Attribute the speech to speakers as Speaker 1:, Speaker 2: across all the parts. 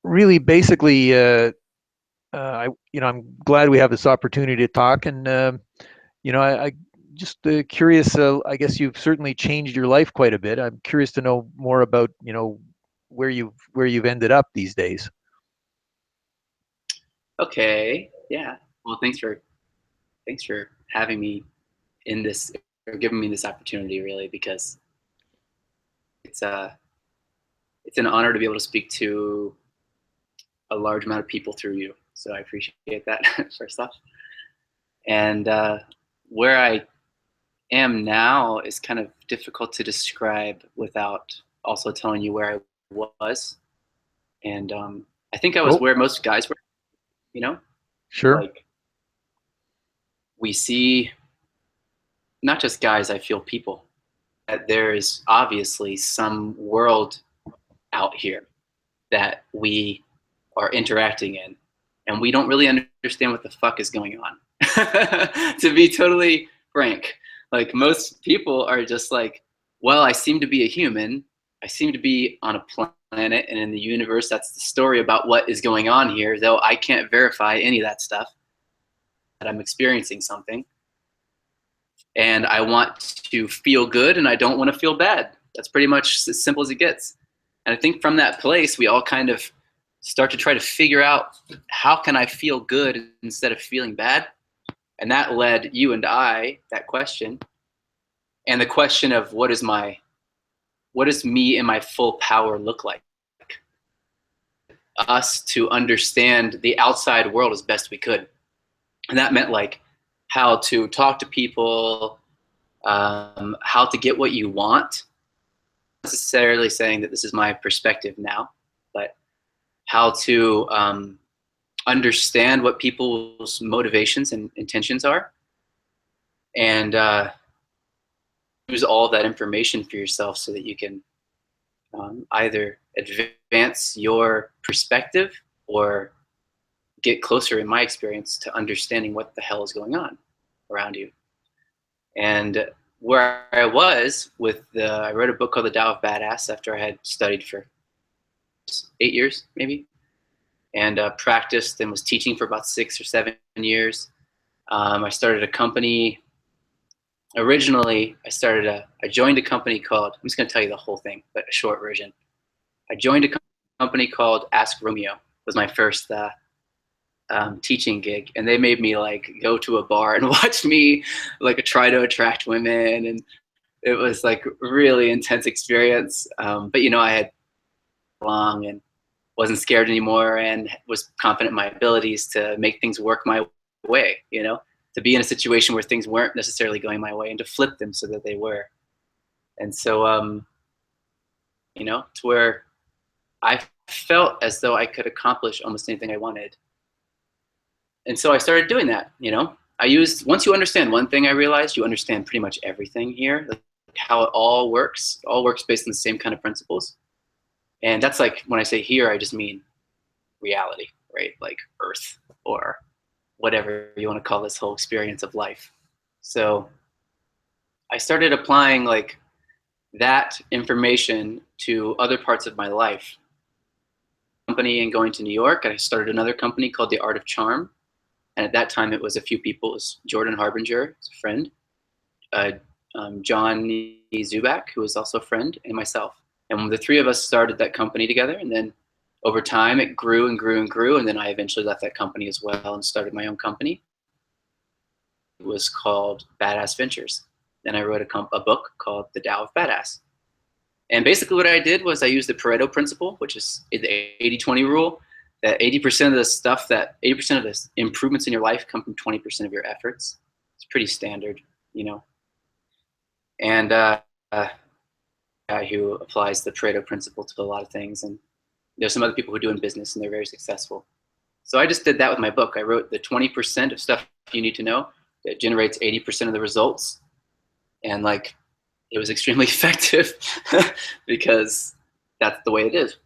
Speaker 1: really basically, I'm glad we have this opportunity to talk, and I just curious. I guess you've certainly changed your life quite a bit. I'm curious to know more about, where you've ended up these days.
Speaker 2: Okay, yeah. Well, thanks for having me in this, or giving me this opportunity, really, because it's uh it's an honor to be able to speak to a large amount of people through you. So I appreciate that first off. And where I am now is kind of difficult to describe without also telling you where I was. And I think I was
Speaker 1: Oh,
Speaker 2: where most guys were, you know,
Speaker 1: sure.
Speaker 2: like we see not just guys, I feel people. That there is obviously some world out here that we are interacting in, and we don't really understand what the fuck is going on. To be totally frank, like most people are just like, well, I seem to be a human. I seem to be on a planet and in the universe. That's the story about what is going on here, though I can't verify any of that stuff, that I'm experiencing something. And I want to feel good and I don't want to feel bad. That's pretty much as simple as it gets. And I think from that place, we all kind of start to try to figure out, how can I feel good instead of feeling bad? And that led you and I, that question, and the question of what does me in my full power look like? Us to understand the outside world as best we could. And that meant like how to talk to people, how to get what you want. Not necessarily saying that this is my perspective now, but how to understand what people's motivations and intentions are, and use all of that information for yourself so that you can either advance your perspective or get closer, in my experience, to understanding what the hell is going on around you. And where I was I wrote a book called The Tao of Badass after I had studied for 8 years, maybe, and practiced and was teaching for about 6 or 7 years. I started a company. Originally, I joined a company called, I'm just going to tell you the whole thing, but a short version. I joined a company called Ask Romeo. It was my first teaching gig, and they made me like go to a bar and watch me like try to attract women, and it was like a really intense experience. But I had long and wasn't scared anymore, and was confident in my abilities to make things work my way. To be in a situation where things weren't necessarily going my way and to flip them so that they were. And so, to where I felt as though I could accomplish almost anything I wanted. And so I started doing that. Once you understand one thing, I realized you understand pretty much everything here, like how it all works. It all works based on the same kind of principles. And that's like, when I say here, I just mean reality, right? Like Earth, or whatever you want to call this whole experience of life. So I started applying like that information to other parts of my life. Company and going to New York, I started another company called The Art of Charm. And at that time, it was a few people. It was Jordan Harbinger, who's a friend, John Zubak, who was also a friend, and myself. And the three of us started that company together. And then over time, it grew and grew and grew. And then I eventually left that company as well and started my own company. It was called Badass Ventures. Then I wrote a book called The Tao of Badass. And basically what I did was I used the Pareto Principle, which is the 80-20 rule, that 80% of the 80% of the improvements in your life come from 20% of your efforts. It's pretty standard, And guy who applies the Pareto Principle to a lot of things. And there's some other people who do in business and they're very successful. So I just did that with my book. I wrote the 20% of stuff you need to know that generates 80% of the results. And like, it was extremely effective because that's the way it is.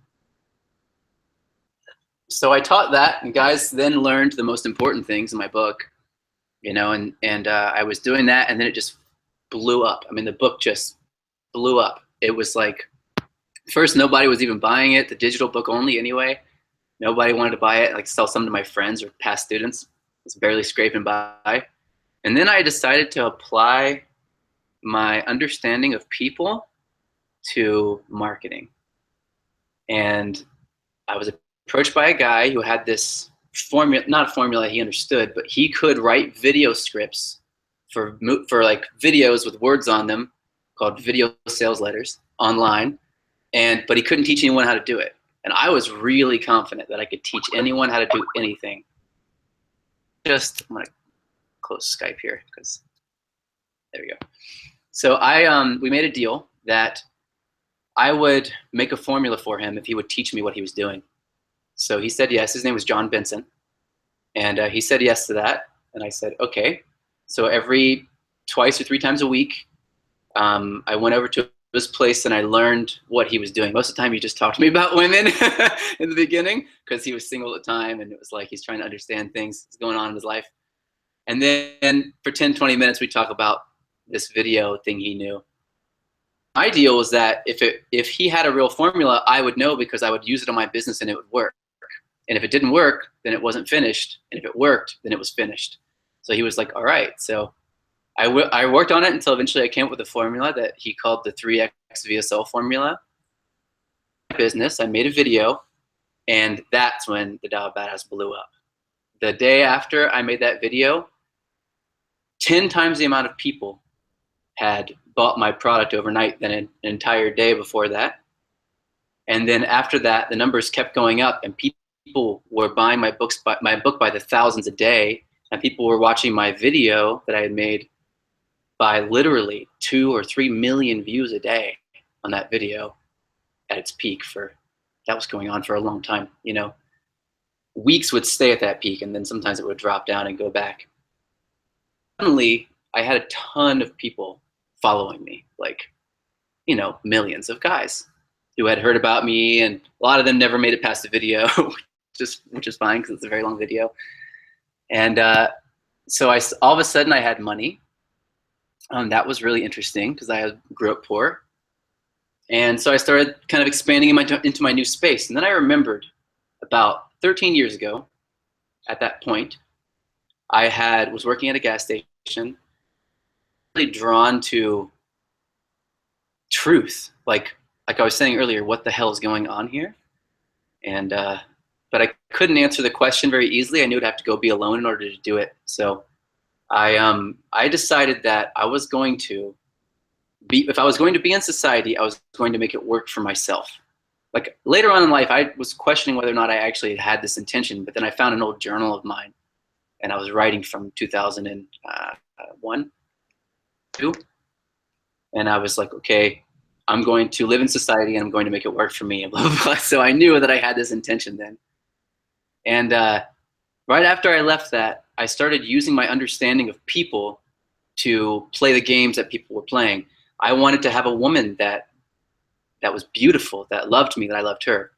Speaker 2: So I taught that, and guys then learned the most important things in my book, and I was doing that, and then it just blew up. I mean, the book just blew up. It was like, first, nobody was even buying it, the digital book only anyway. Nobody wanted to buy it. Like sell some to my friends or past students. I was barely scraping by. And then I decided to apply my understanding of people to marketing. And I was approached by a guy who had this formula, not a formula he understood, but he could write video scripts for like videos with words on them called video sales letters online. But he couldn't teach anyone how to do it. And I was really confident that I could teach anyone how to do anything. I'm gonna close Skype here because there we go. So we made a deal that I would make a formula for him if he would teach me what he was doing. So he said yes. His name was John Benson. And he said yes to that. And I said, okay. So every twice or three times a week, I went over to his place and I learned what he was doing. Most of the time he just talked to me about women in the beginning because he was single at the time, and it was like he's trying to understand things that's going on in his life. And then for 10, 20 minutes, we talk about this video thing he knew. My deal was that if he had a real formula, I would know because I would use it on my business and it would work. And if it didn't work, then it wasn't finished. And if it worked, then it was finished. So he was like, all right. So I worked on it until eventually I came up with a formula that he called the 3X Vsl Formula. Business, I made a video, and that's when the Tao of Badass blew up. The day after I made that video, 10 times the amount of people had bought my product overnight than an entire day before that. And then after that, the numbers kept going up, and people were buying my book by the thousands a day, and people were watching my video that I had made by literally 2 or 3 million views a day on that video at its peak. That was going on for a long time. You know, weeks would stay at that peak, and then sometimes it would drop down and go back. Suddenly, I had a ton of people following me, like, you know, millions of guys who had heard about me, and a lot of them never made it past the video, which is fine because it's a very long video. And so all of a sudden I had money. That was really interesting because I grew up poor. And so I started kind of expanding into my new space. And then I remembered about 13 years ago, at that point, I was working at a gas station, really drawn to truth. Like I was saying earlier, what the hell is going on here? And but I couldn't answer the question very easily. I knew I'd have to go be alone in order to do it. So I decided that I was going to if I was going to be in society, I was going to make it work for myself. Like later on in life, I was questioning whether or not I actually had this intention, but then I found an old journal of mine, and I was writing from 2001, 2, and I was like, okay, I'm going to live in society and I'm going to make it work for me, and blah, blah, blah. So I knew that I had this intention then. And right after I left that, I started using my understanding of people to play the games that people were playing. I wanted to have a woman that was beautiful, that loved me, that I loved her.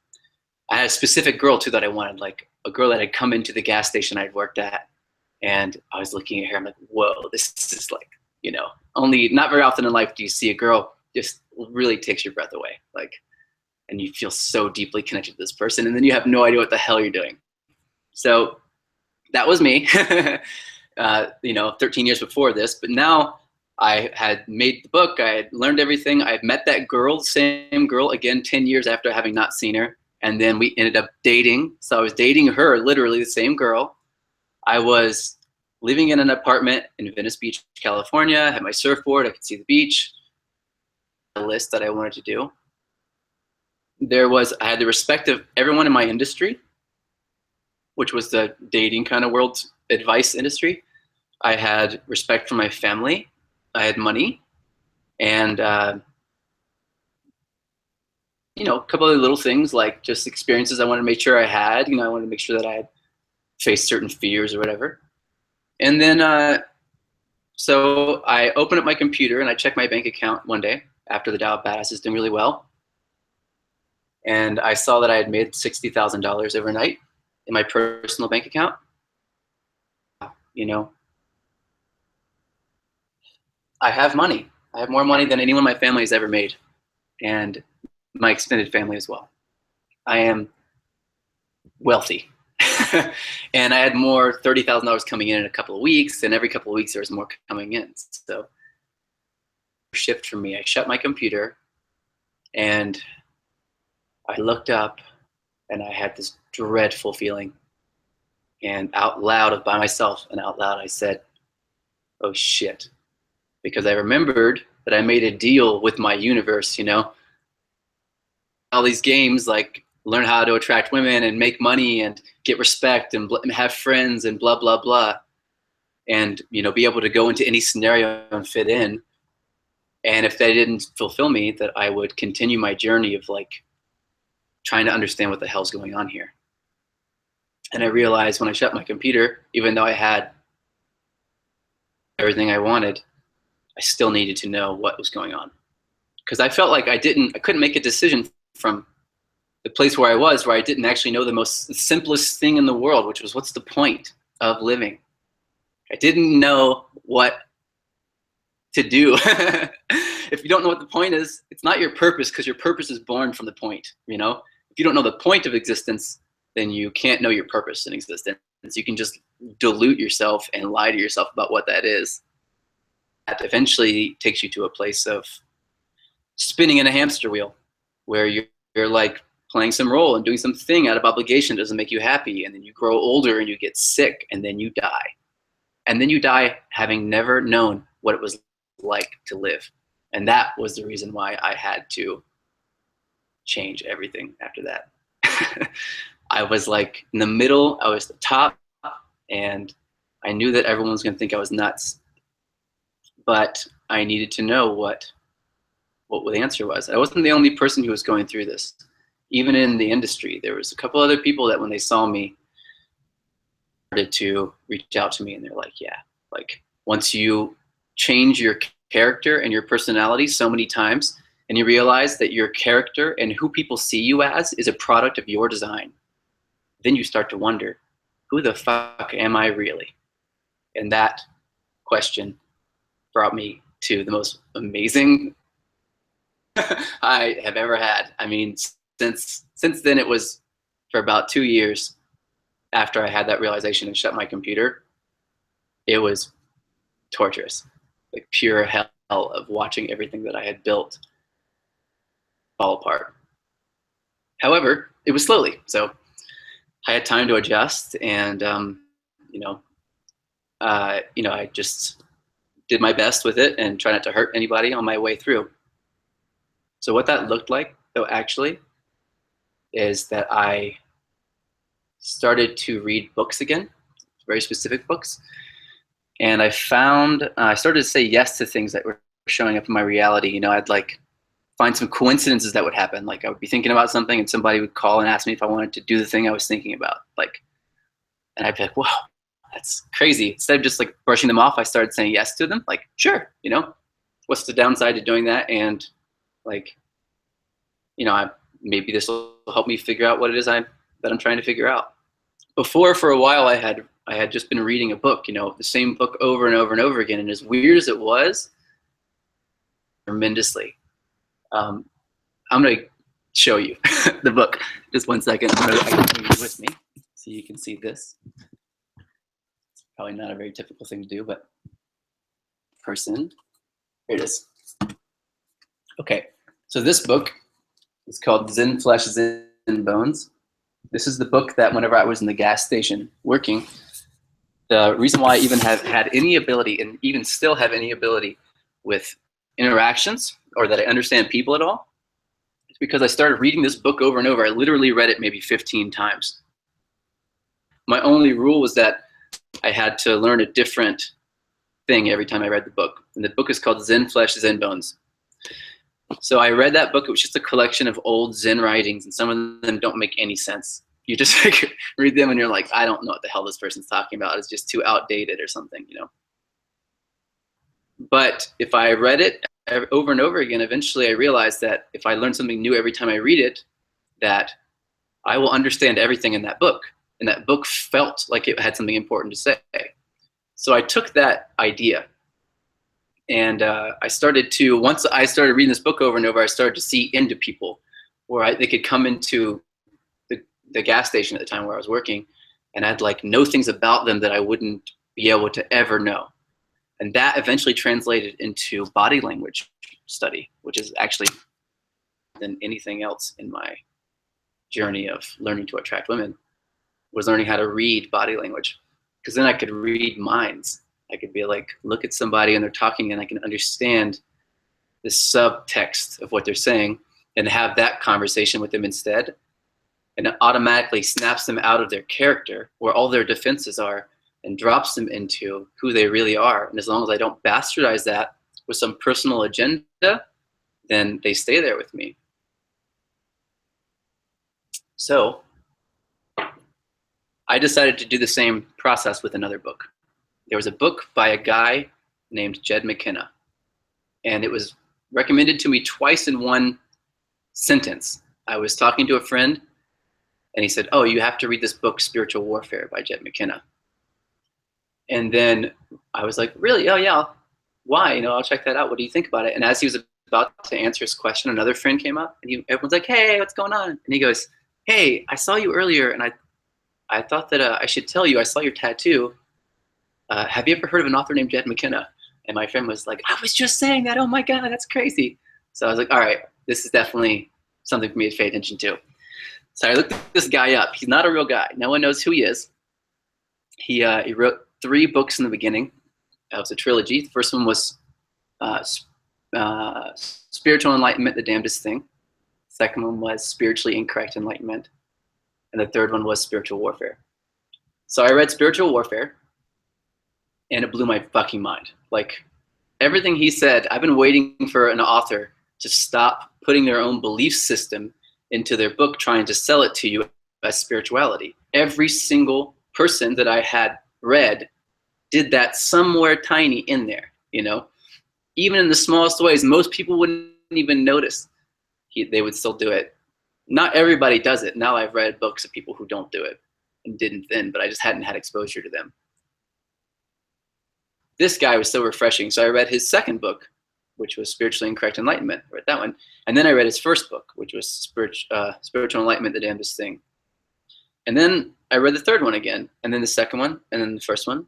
Speaker 2: I had a specific girl too that I wanted, like a girl that had come into the gas station I'd worked at, and I was looking at her. I'm like, whoa, this is like, you know, not very often in life do you see a girl just really takes your breath away, like, and you feel so deeply connected to this person, and then you have no idea what the hell you're doing. So that was me, you know, 13 years before this. But now I had made the book. I had learned everything. I had met that girl, same girl, again, 10 years after having not seen her. And then we ended up dating. So I was dating her, literally the same girl. I was living in an apartment in Venice Beach, California. I had my surfboard. I could see the beach. A list that I wanted to do. I had the respect of everyone in my industry, which was the dating kind of world advice industry. I had respect for my family. I had money, and you know, a couple of little things like just experiences I wanted to make sure I had. You know, I wanted to make sure that I had faced certain fears or whatever. And then so I opened up my computer and I checked my bank account one day after the Tao of Badass is doing really well, and I saw that I had made $60,000 overnight in my personal bank account. You know, I have money. I have more money than anyone in my family has ever made, and my extended family as well. I am wealthy. And I had more $30,000 coming in a couple of weeks, and every couple of weeks there was more coming in. So shift for me, I shut my computer and I looked up and I had this dreadful feeling, and out loud by myself and out loud I said, oh shit, because I remembered that I made a deal with my universe, all these games like learn how to attract women and make money and get respect and have friends and blah, blah, blah. And, be able to go into any scenario and fit in. And if they didn't fulfill me, that I would continue my journey of like trying to understand what the hell's going on here. And I realized when I shut my computer, even though I had everything I wanted, I still needed to know what was going on. Because I felt like I couldn't make a decision from the place where I didn't actually know the simplest thing in the world, which was what's the point of living? I didn't know what to do. If you don't know what the point is, it's not your purpose, because your purpose is born from the point, If you don't know the point of existence, then you can't know your purpose in existence. You can just dilute yourself and lie to yourself about what that is. That eventually takes you to a place of spinning in a hamster wheel, where you're like playing some role and doing something out of obligation doesn't make you happy, and then you grow older and you get sick, and then you die. And then you die having never known what it was like to live. And that was the reason why I had to change everything after that. I was like in the middle, I was the top, and I knew that everyone was going to think I was nuts. But I needed to know what the answer was. I wasn't the only person who was going through this. Even in the industry, there was a couple other people that when they saw me started to reach out to me, and they're like, yeah, like once you change your character and your personality so many times, and you realize that your character and who people see you as is a product of your design, then you start to wonder, who the fuck am I really? And that question brought me to the most amazing I have ever had. I mean, since then, it was for about 2 years after I had that realization and shut my computer, it was torturous, like pure hell of watching everything that I had built fall apart. However, it was slowly, so I had time to adjust, and I just did my best with it and try not to hurt anybody on my way through. So what that looked like, though, actually, is that I started to read books again, very specific books, and I started to say yes to things that were showing up in my reality. I'd like find some coincidences that would happen. Like I would be thinking about something, and somebody would call and ask me if I wanted to do the thing I was thinking about. And I'd be like, wow, that's crazy. Instead of just like brushing them off, I started saying yes to them. Like, sure, what's the downside to doing that? And like, maybe this will help me figure out what it is that I'm trying to figure out. Before, for a while, I had just been reading a book, the same book over and over and over again. And as weird as it was, tremendously. I'm going to show you the book. Just 1 second. I can bring it with me so you can see this. It's probably not a very typical thing to do, but person. Here it is. Okay, so this book is called Zen Flesh, Zen Bones. This is the book that whenever I was in the gas station working, the reason why I even have had any ability, and even still have any ability with interactions, or that I understand people at all, is because I started reading this book over and over. I literally read it maybe 15 times. My only rule was that I had to learn a different thing every time I read the book. And the book is called Zen Flesh, Zen Bones. So I read that book. It was just a collection of old Zen writings, and some of them don't make any sense. You just like, read them and you're like, I don't know what the hell this person's talking about. It's just too outdated or something, But if I read it over and over again, eventually I realized that if I learn something new every time I read it, that I will understand everything in that book. And that book felt like it had something important to say. So I took that idea, and once I started reading this book over and over, I started to see into people where they could come into the gas station at the time where I was working, and I'd like know things about them that I wouldn't be able to ever know. And that eventually translated into body language study, which is actually than anything else in my journey of learning to attract women, was learning how to read body language. Because then I could read minds. I could be like, look at somebody and they're talking and I can understand the subtext of what they're saying and have that conversation with them instead. And it automatically snaps them out of their character, where all their defenses are, and drops them into who they really are. And as long as I don't bastardize that with some personal agenda, then they stay there with me. So I decided to do the same process with another book. There was a book by a guy named Jed McKenna, and it was recommended to me twice in one sentence. I was talking to a friend, and he said, oh, you have to read this book, Spiritual Warfare by Jed McKenna. And then I was like, really? Oh, yeah. Why? You know, I'll check that out. What do you think about it? And as he was about to answer his question, another friend came up, and everyone's like, hey, what's going on? And he goes, hey, I saw you earlier, and I thought that I should tell you, I saw your tattoo. Have you ever heard of an author named Jed McKenna? And my friend was like, I was just saying that. Oh, my God, that's crazy. So I was like, all right, this is definitely something for me to pay attention to. So I looked this guy up. He's not a real guy. No one knows who he is. He wrote 3 books in the beginning. It was a trilogy. The first one was Spiritual Enlightenment, the Damnedest Thing. The second one was Spiritually Incorrect Enlightenment. And the third one was Spiritual Warfare. So I read Spiritual Warfare, and it blew my fucking mind. Like, everything he said, I've been waiting for an author to stop putting their own belief system into their book, trying to sell it to you as spirituality. Every single person that I had read did that somewhere tiny in there, you know? Even in the smallest ways, most people wouldn't even notice. They would still do it. Not everybody does it. Now I've read books of people who don't do it and didn't then, but I just hadn't had exposure to them. This guy was so refreshing. So I read his second book, which was Spiritually Incorrect Enlightenment. I read that one. And then I read his first book, which was Spiritual Enlightenment, the Damnedest Thing. And then I read the third one again, and then the second one, and then the first one,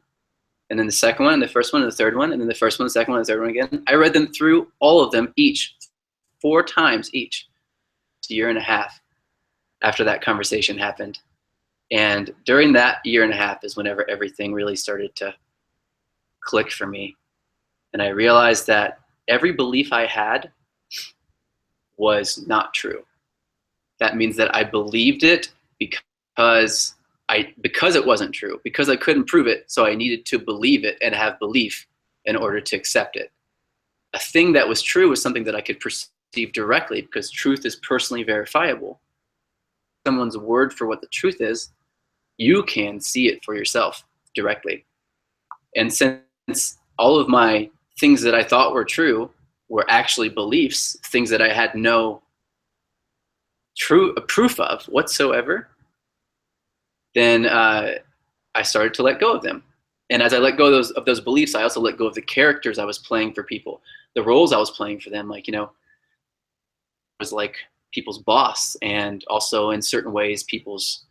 Speaker 2: and then the second one, and the first one, and the third one, and then the first one, the second one, and the third one again. I read them through, all of them, each, 4 times each. A year and a half after that conversation happened. And during that year and a half is whenever everything really started to click for me. And I realized that every belief I had was not true. That means that I believed it because it wasn't true, because I couldn't prove it, so I needed to believe it and have belief in order to accept it. A thing that was true was something that I could perceive directly, because truth is personally verifiable. Someone's word for what the truth is, you can see it for yourself directly. And since all of my things that I thought were true were actually beliefs, things that I had no proof of whatsoever, then I started to let go of them. And as I let go of those beliefs, I also let go of the characters I was playing for people, the roles I was playing for them. Like, you know, I was like people's boss, and also in certain ways people's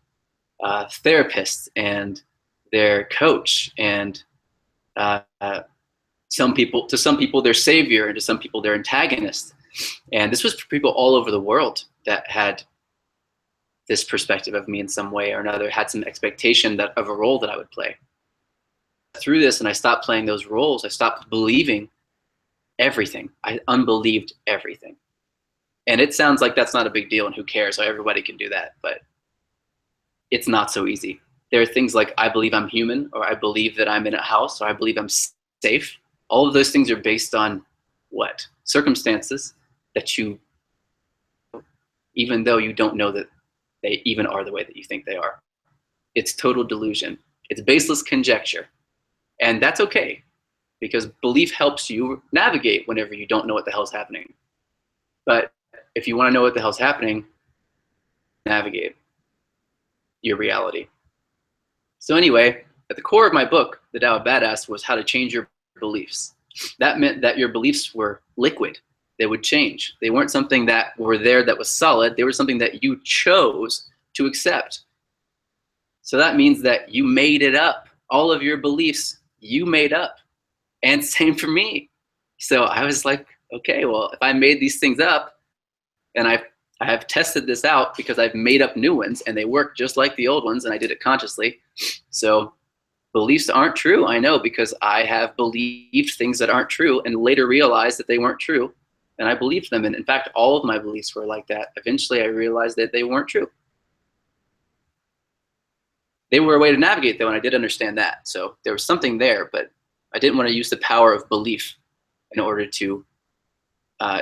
Speaker 2: therapist and their coach, and to some people their savior, and to some people their antagonist. And this was for people all over the world that had this perspective of me in some way or another, had some expectation of a role that I would play. Through this, and I stopped playing those roles, I stopped believing everything. I unbelieved everything. And it sounds like that's not a big deal and who cares, so everybody can do that, but it's not so easy. There are things like, I believe I'm human, or I believe that I'm in a house, or I believe I'm safe. All of those things are based on what? Circumstances that you, even though you don't know that they even are the way that you think they are. It's total delusion. It's baseless conjecture. And that's okay, because belief helps you navigate whenever you don't know what the hell's happening. But if you want to know what the hell's happening, navigate your reality. So anyway, at the core of my book, The Tao of Badass, was how to change your beliefs. That meant that your beliefs were liquid. They would change. They weren't something that were there that was solid. They were something that you chose to accept. So that means that you made it up. All of your beliefs, you made up. And same for me. So I was like, okay, well, if I made these things up and I have tested this out because I've made up new ones and they work just like the old ones and I did it consciously. So beliefs aren't true, I know, because I have believed things that aren't true and later realized that they weren't true. And I believed them. And in fact, all of my beliefs were like that. Eventually, I realized that they weren't true. They were a way to navigate, though, and I did understand that. So there was something there, but I didn't want to use the power of belief in order to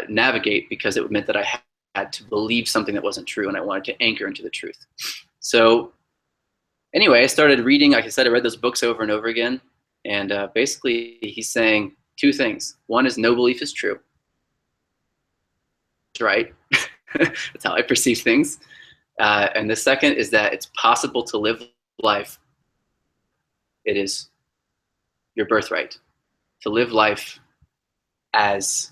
Speaker 2: navigate, because it meant that I had to believe something that wasn't true, and I wanted to anchor into the truth. So anyway, I started reading. Like I said, I read those books over and over again, and basically he's saying two things. One is no belief is true. That's right. That's how I perceive things. And the second is that it's possible to live life. It is your birthright to live life as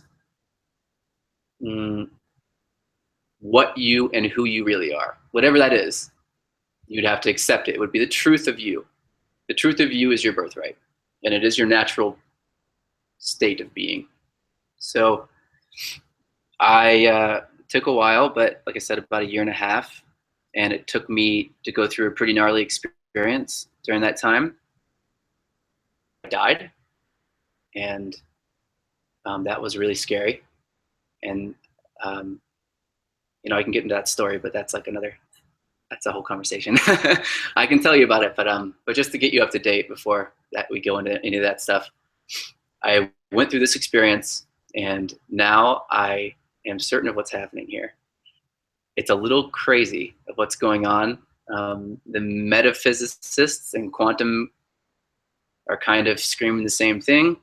Speaker 2: what you and who you really are. Whatever that is, you'd have to accept it. It would be the truth of you. The truth of you is your birthright, and it is your natural state of being. So I took a while, but like I said, about 1.5 years, and it took me to go through a pretty gnarly experience during that time. I died, and that was really scary. And you know, I can get into that story, but that's like that's a whole conversation. I can tell you about it, but just to get you up to date before that we go into any of that stuff, I went through this experience, and now I am certain of what's happening here. It's a little crazy of what's going on. The metaphysicists and quantum are kind of screaming the same thing.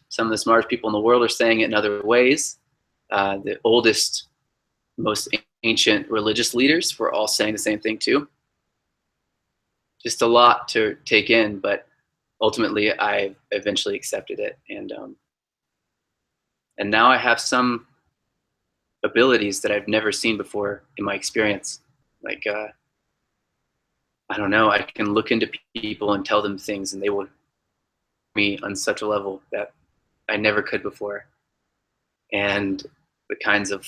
Speaker 2: Some of the smartest people in the world are saying it in other ways. The oldest, most ancient religious leaders were all saying the same thing too. Just a lot to take in, but ultimately I eventually accepted it. And now I have some abilities that I've never seen before in my experience. Like, I don't know, I can look into people and tell them things, and they will me on such a level that I never could before. And the kinds of,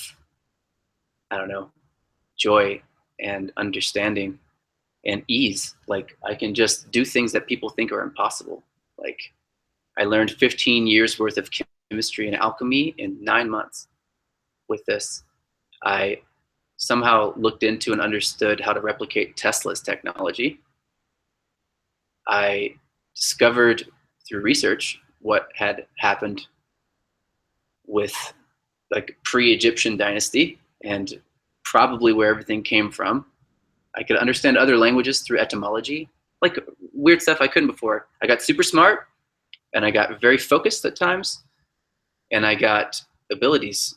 Speaker 2: I don't know, joy and understanding and ease. Like, I can just do things that people think are impossible. Like, I learned 15 years worth of chemistry and alchemy in 9 months with this. I somehow looked into and understood how to replicate Tesla's technology. I discovered through research what had happened with like pre-Egyptian dynasty and probably where everything came from. I could understand other languages through etymology, like weird stuff I couldn't before. I got super smart, and I got very focused at times, and I got abilities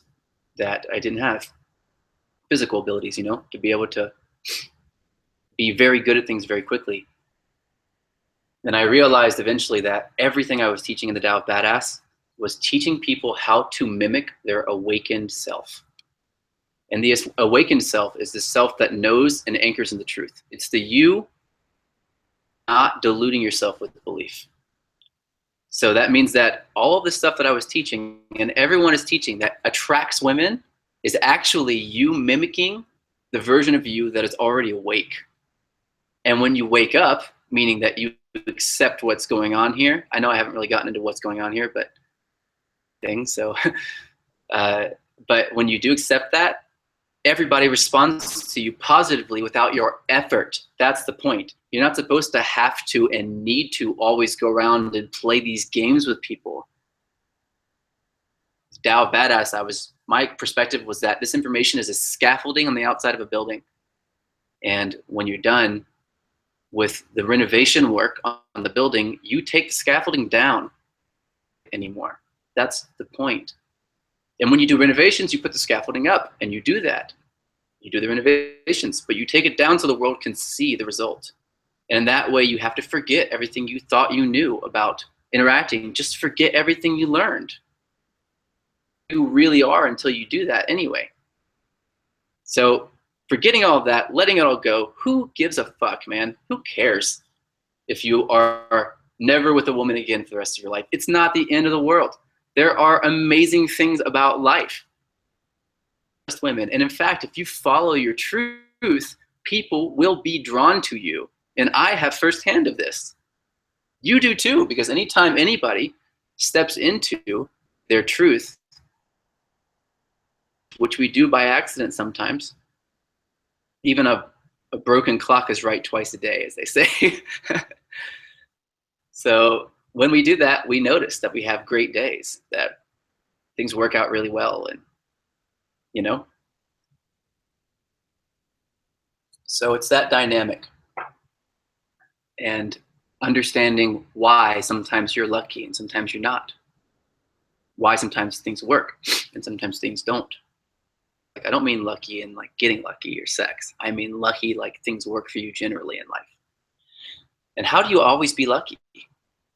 Speaker 2: that I didn't have. Physical abilities, you know, to be able to be very good at things very quickly. And I realized eventually that everything I was teaching in the Tao of Badass was teaching people how to mimic their awakened self. And the awakened self is the self that knows and anchors in the truth. It's the you not deluding yourself with belief. So that means that all of the stuff that I was teaching, and everyone is teaching, that attracts women, is actually you mimicking the version of you that is already awake. And when you wake up, meaning that you accept what's going on here. I know I haven't really gotten into what's going on here, but things. So, but when you do accept that, everybody responds to you positively without your effort. That's the point. You're not supposed to have to and need to always go around and play these games with people. Tao of Badass, my perspective was that this information is a scaffolding on the outside of a building. And when you're done with the renovation work on the building, you take the scaffolding down anymore. That's the point. And when you do renovations, you put the scaffolding up, and you do that. You do the renovations, but you take it down so the world can see the result. And that way you have to forget everything you thought you knew about interacting. Just forget everything you learned. You really are until you do that anyway. So forgetting all of that, letting it all go. Who gives a fuck, man? Who cares if you are never with a woman again for the rest of your life? It's not the end of the world. There are amazing things about life. Just women. And in fact, if you follow your truth, people will be drawn to you. And I have firsthand of this. You do too, because anytime anybody steps into their truth, which we do by accident sometimes, even a broken clock is right twice a day, as they say. So when we do that, we notice that we have great days, that things work out really well, and you know. So it's that dynamic, and understanding why sometimes you're lucky and sometimes you're not. Why sometimes things work and sometimes things don't. Like, I don't mean lucky in like getting lucky or sex. I mean lucky like things work for you generally in life. And how do you always be lucky?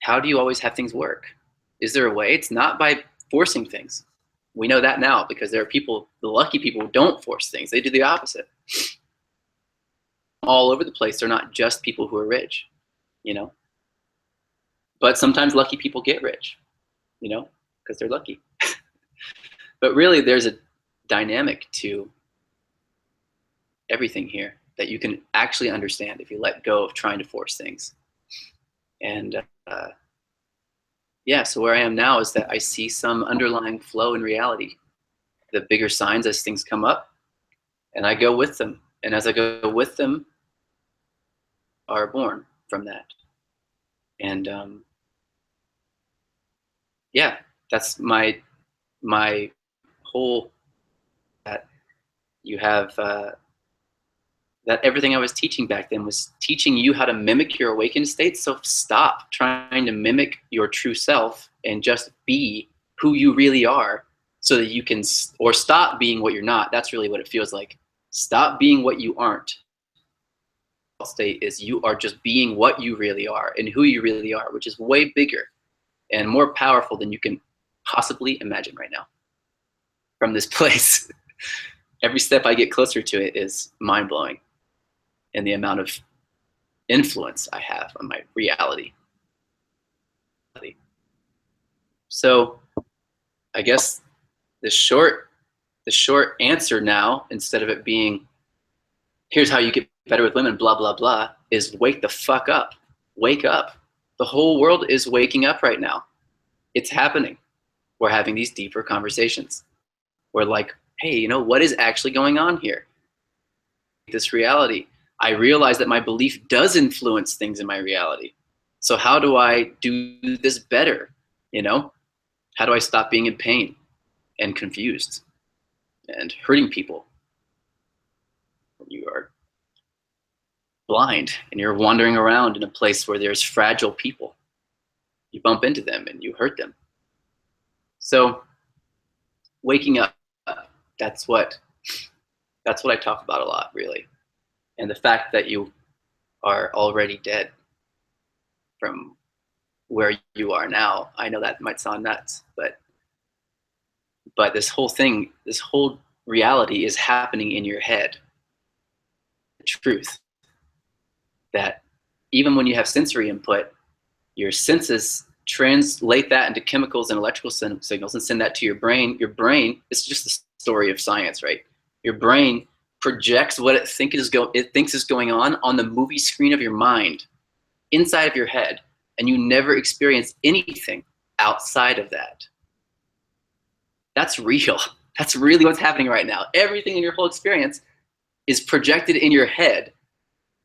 Speaker 2: How do you always have things work? Is there a way? It's not by forcing things. We know that now because there are people, the lucky people, who don't force things. They do the opposite. All over the place. They're not just people who are rich, you know. But sometimes lucky people get rich, you know, because they're lucky. But really, there's a dynamic to everything here that you can actually understand if you let go of trying to force things. And yeah, so where I am now is that I see some underlying flow in reality, the bigger signs as things come up, and I go with them. And as I go with them, are born from that. And yeah, that's my whole, that you have that everything I was teaching back then was teaching you how to mimic your awakened state. So stop trying to mimic your true self and just be who you really are, so that you can, or stop being what you're not. That's really what it feels like. Stop being what you aren't. State is you are just being what you really are and who you really are, which is way bigger and more powerful than you can possibly imagine right now from this place. Every step I get closer to it is mind-blowing, and the amount of influence I have on my reality. So I guess the short answer now, instead of it being here's how you get better with women, blah, blah, blah, is wake the fuck up. Wake up. The whole world is waking up right now. It's happening. We're having these deeper conversations. We're like, hey, you know, what is actually going on here? This reality. I realize that my belief does influence things in my reality. So how do I do this better? You know, how do I stop being in pain and confused and hurting people? You are blind and you're wandering around in a place where there's fragile people. You bump into them and you hurt them. So waking up, that's what I talk about a lot, really. And the fact that you are already dead from where you are now. I know that might sound nuts, but this whole thing, this whole reality is happening in your head. The truth that even when you have sensory input, your senses translate that into chemicals and electrical signals and send that to your brain. Your brain, it's just the story of science, right? Your brain projects what it thinks is going on the movie screen of your mind, inside of your head, and you never experience anything outside of that. That's real. That's really what's happening right now. Everything in your whole experience is projected in your head,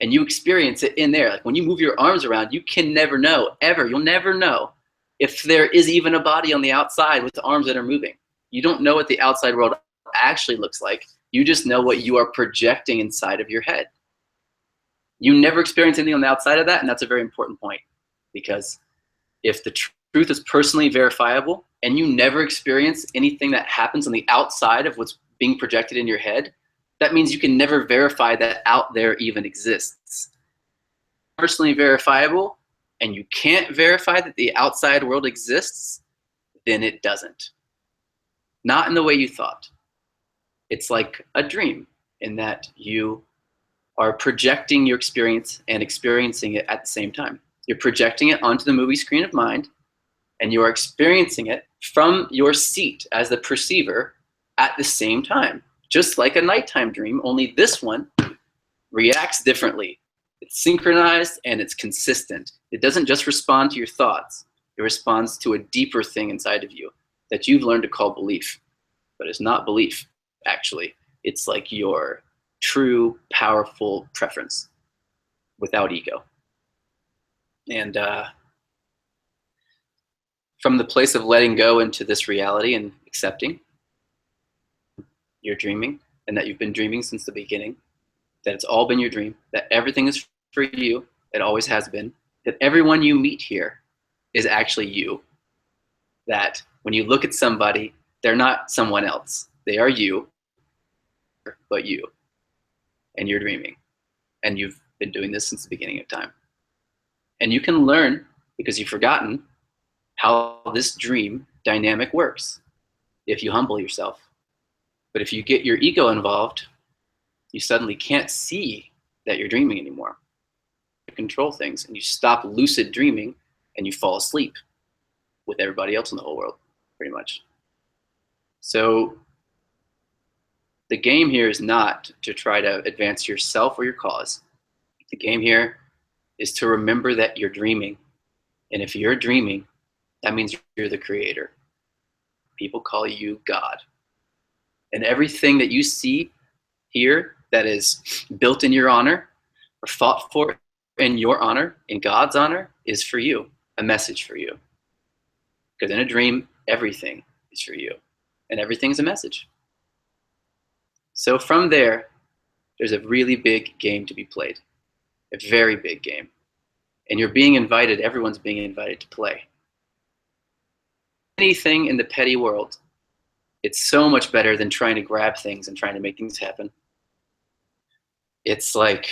Speaker 2: and you experience it in there. Like when you move your arms around, you can never know, ever. You'll never know if there is even a body on the outside with the arms that are moving. You don't know what the outside world actually looks like. You just know what you are projecting inside of your head. You never experience anything on the outside of that, and that's a very important point, because if the truth is personally verifiable and you never experience anything that happens on the outside of what's being projected in your head, that means you can never verify that out there even exists. Personally verifiable, and you can't verify that the outside world exists, then it doesn't. Not in the way you thought. It's like a dream. in that you are projecting your experience and experiencing it at the same time. You're projecting it onto the movie screen of mind, and you are experiencing it from your seat as the perceiver at the same time. Just like a nighttime dream, only this one reacts differently. It's synchronized and it's consistent. It doesn't just respond to your thoughts. It responds to a deeper thing inside of you that you've learned to call belief. But it's not belief, actually. It's like your true, powerful preference without ego. And from the place of letting go into this reality and accepting you're dreaming, and that you've been dreaming since the beginning, that it's all been your dream, that everything is for you, it always has been, that everyone you meet here is actually you, that when you look at somebody, they're not someone else. They are you, but you. And you're dreaming. And you've been doing this since the beginning of time. And you can learn, because you've forgotten, how this dream dynamic works if you humble yourself. But if you get your ego involved, you suddenly can't see that you're dreaming anymore. You control things, and you stop lucid dreaming, and you fall asleep with everybody else in the whole world, pretty much. So the game here is not to try to advance yourself or your cause. The game here is to remember that you're dreaming. And if you're dreaming, that means you're the creator. People call you God. And everything that you see here that is built in your honor or fought for in your honor, in God's honor, is for you, a message for you. Because in a dream, everything is for you. And everything's a message. So from there, there's a really big game to be played. A very big game. And you're being invited, everyone's being invited to play. Anything in the petty world, it's so much better than trying to grab things and trying to make things happen. It's like,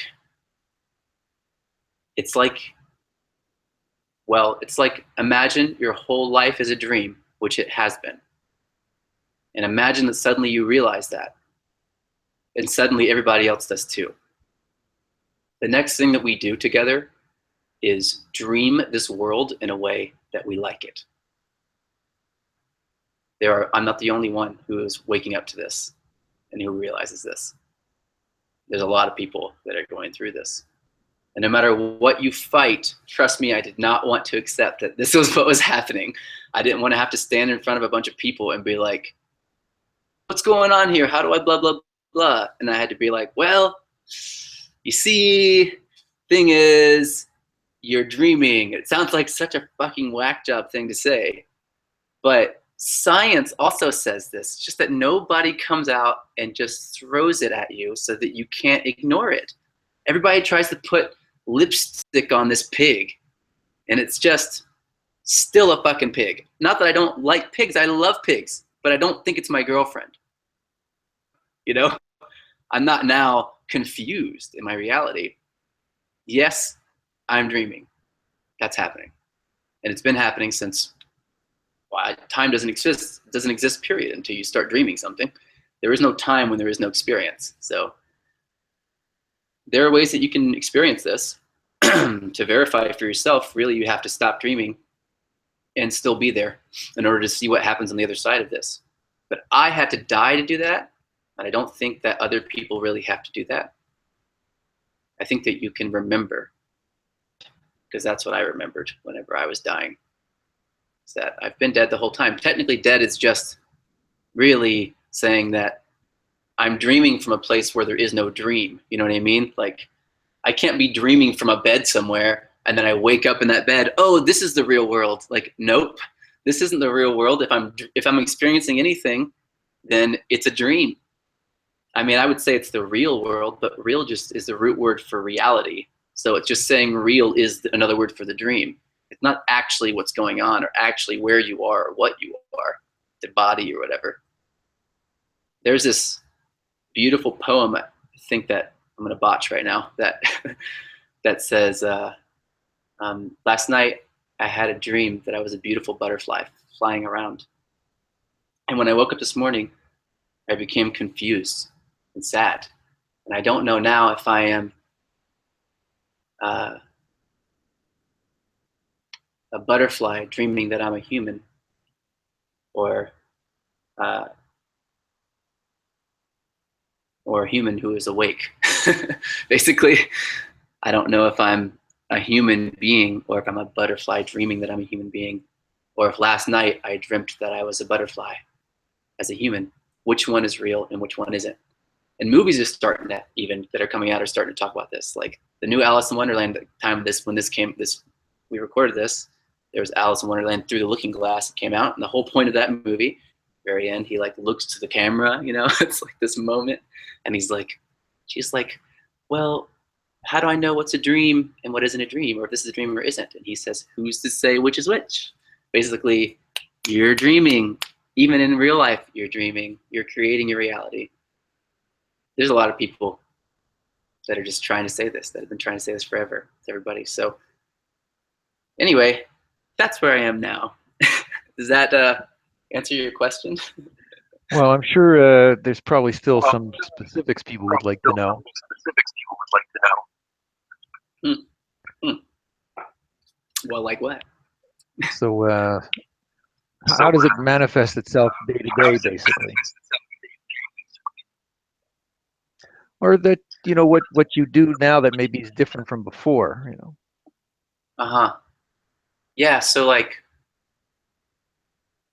Speaker 2: imagine your whole life is a dream, which it has been. And imagine that suddenly you realize that. And suddenly everybody else does too. The next thing that we do together is dream this world in a way that we like it. I'm not the only one who is waking up to this and who realizes this. There's a lot of people that are going through this. And no matter what you fight, trust me, I did not want to accept that this was what was happening. I didn't want to have to stand in front of a bunch of people and be like, what's going on here? How do I blah, blah, blah? And I had to be like, well, you see, thing is, you're dreaming. It sounds like such a fucking whack job thing to say. But science also says this, just that nobody comes out and just throws it at you so that you can't ignore it. Everybody tries to put lipstick on this pig, and it's just still a fucking pig. Not that I don't like pigs, I love pigs, but I don't think it's my girlfriend. You know, I'm not now confused in my reality. Yes, I'm dreaming. That's happening. And it's been happening since time doesn't exist, period, until you start dreaming something. There is no time when there is no experience. So there are ways that you can experience this. To verify for yourself, really, you have to stop dreaming and still be there in order to see what happens on the other side of this. But I had to die to do that, and I don't think that other people really have to do that. I think that you can remember, because that's what I remembered whenever I was dying, is that I've been dead the whole time. Technically, dead is just really saying that I'm dreaming from a place where there is no dream. You know what I mean? Like, I can't be dreaming from a bed somewhere and then I wake up in that bed. Oh, this is the real world. Like, nope, this isn't the real world. If I'm experiencing anything, then it's a dream. I mean, I would say it's the real world, but real just is the root word for reality. So it's just saying real is another word for the dream. It's not actually what's going on or actually where you are or what you are, the body or whatever. There's this beautiful poem, I think that I'm going to botch right now, that says, last night I had a dream that I was a beautiful butterfly flying around. And when I woke up this morning, I became confused and sad And I don't know now if I am uh, a butterfly dreaming that I'm a human, or uh, or a human who is awake. Basically, I don't know if I'm a human being or if I'm a butterfly dreaming that I'm a human being, or if last night I dreamt that I was a butterfly as a human. Which one is real and which one isn't? And movies are starting to, even that are coming out, are starting to talk about this. Like the new Alice in Wonderland, the time when we recorded this, there was Alice in Wonderland Through the Looking Glass came out, and the whole point of that movie, very end, he like looks to the camera, it's like this moment, and she's like, well, how do I know what's a dream and what isn't a dream, or if this is a dream or isn't? And he says, who's to say which is which? Basically, you're dreaming. Even in real life, you're dreaming. You're creating your reality. There's a lot of people that are just trying to say this, that have been trying to say this forever to everybody. So anyway, that's where I am now. Does that answer your question?
Speaker 1: Well, I'm sure there's probably still some specifics people would like to know.
Speaker 2: Hmm. Well, like what?
Speaker 1: So, how does it manifest itself day to day, basically? Or that, what you do now that maybe is different from before,
Speaker 2: Uh-huh. Yeah, so like,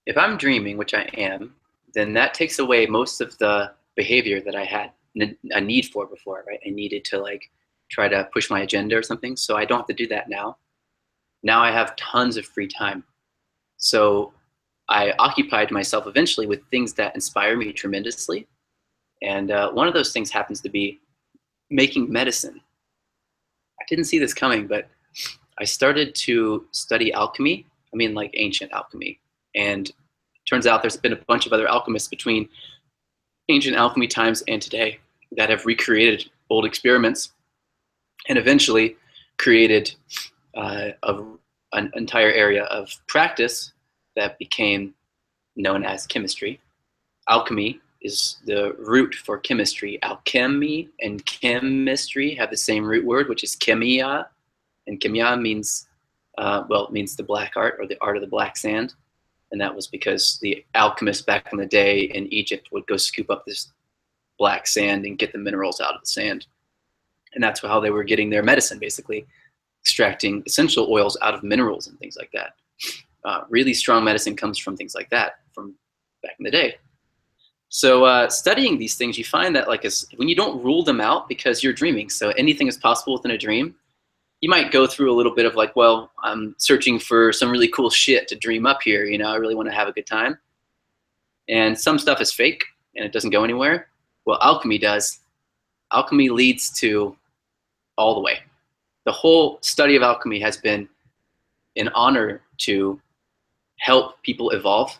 Speaker 2: if I'm dreaming, which I am, then that takes away most of the behavior that I had a need for before, right? I needed to like try to push my agenda or something. So I don't have to do that now. Now I have tons of free time. So I occupied myself eventually with things that inspire me tremendously. And one of those things happens to be making medicine. I didn't see this coming, but I started to study alchemy. I mean, like ancient alchemy. And turns out there's been a bunch of other alchemists between ancient alchemy times and today that have recreated old experiments and eventually created an entire area of practice that became known as chemistry. Alchemy is the root for chemistry. Alchemy and chemistry have the same root word, which is chemia, and chemia means it means the black art, or the art of the black sand. And that was because the alchemists back in the day in Egypt would go scoop up this black sand and get the minerals out of the sand. And that's how they were getting their medicine, basically extracting essential oils out of minerals and things like that. Really strong medicine comes from things like that from back in the day. So studying these things, you find that when you don't rule them out, because you're dreaming, so anything is possible within a dream, you might go through a little bit of like, well, I'm searching for some really cool shit to dream up here. I really want to have a good time. And some stuff is fake and it doesn't go anywhere. Well, alchemy does. Alchemy leads to all the way. The whole study of alchemy has been an honor to help people evolve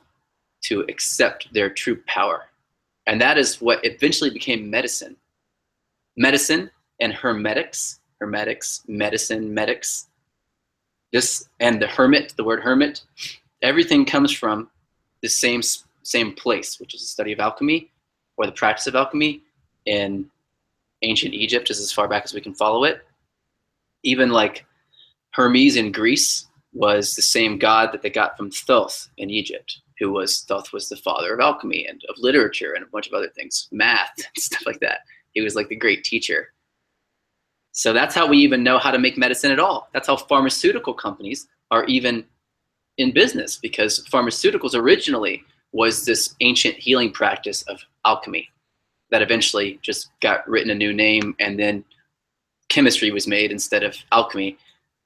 Speaker 2: to accept their true power. And that is what eventually became medicine. Medicine and hermetics, medicine, medics. This and the hermit, the word hermit, everything comes from the same place, which is the study of alchemy or the practice of alchemy in ancient Egypt, is as far back as we can follow it. Even like Hermes in Greece was the same god that they got from Thoth in Egypt, Thoth was the father of alchemy and of literature and a bunch of other things, math and stuff like that. He was like the great teacher. So that's how we even know how to make medicine at all. That's how pharmaceutical companies are even in business, because pharmaceuticals originally was this ancient healing practice of alchemy that eventually just got written a new name, and then chemistry was made instead of alchemy.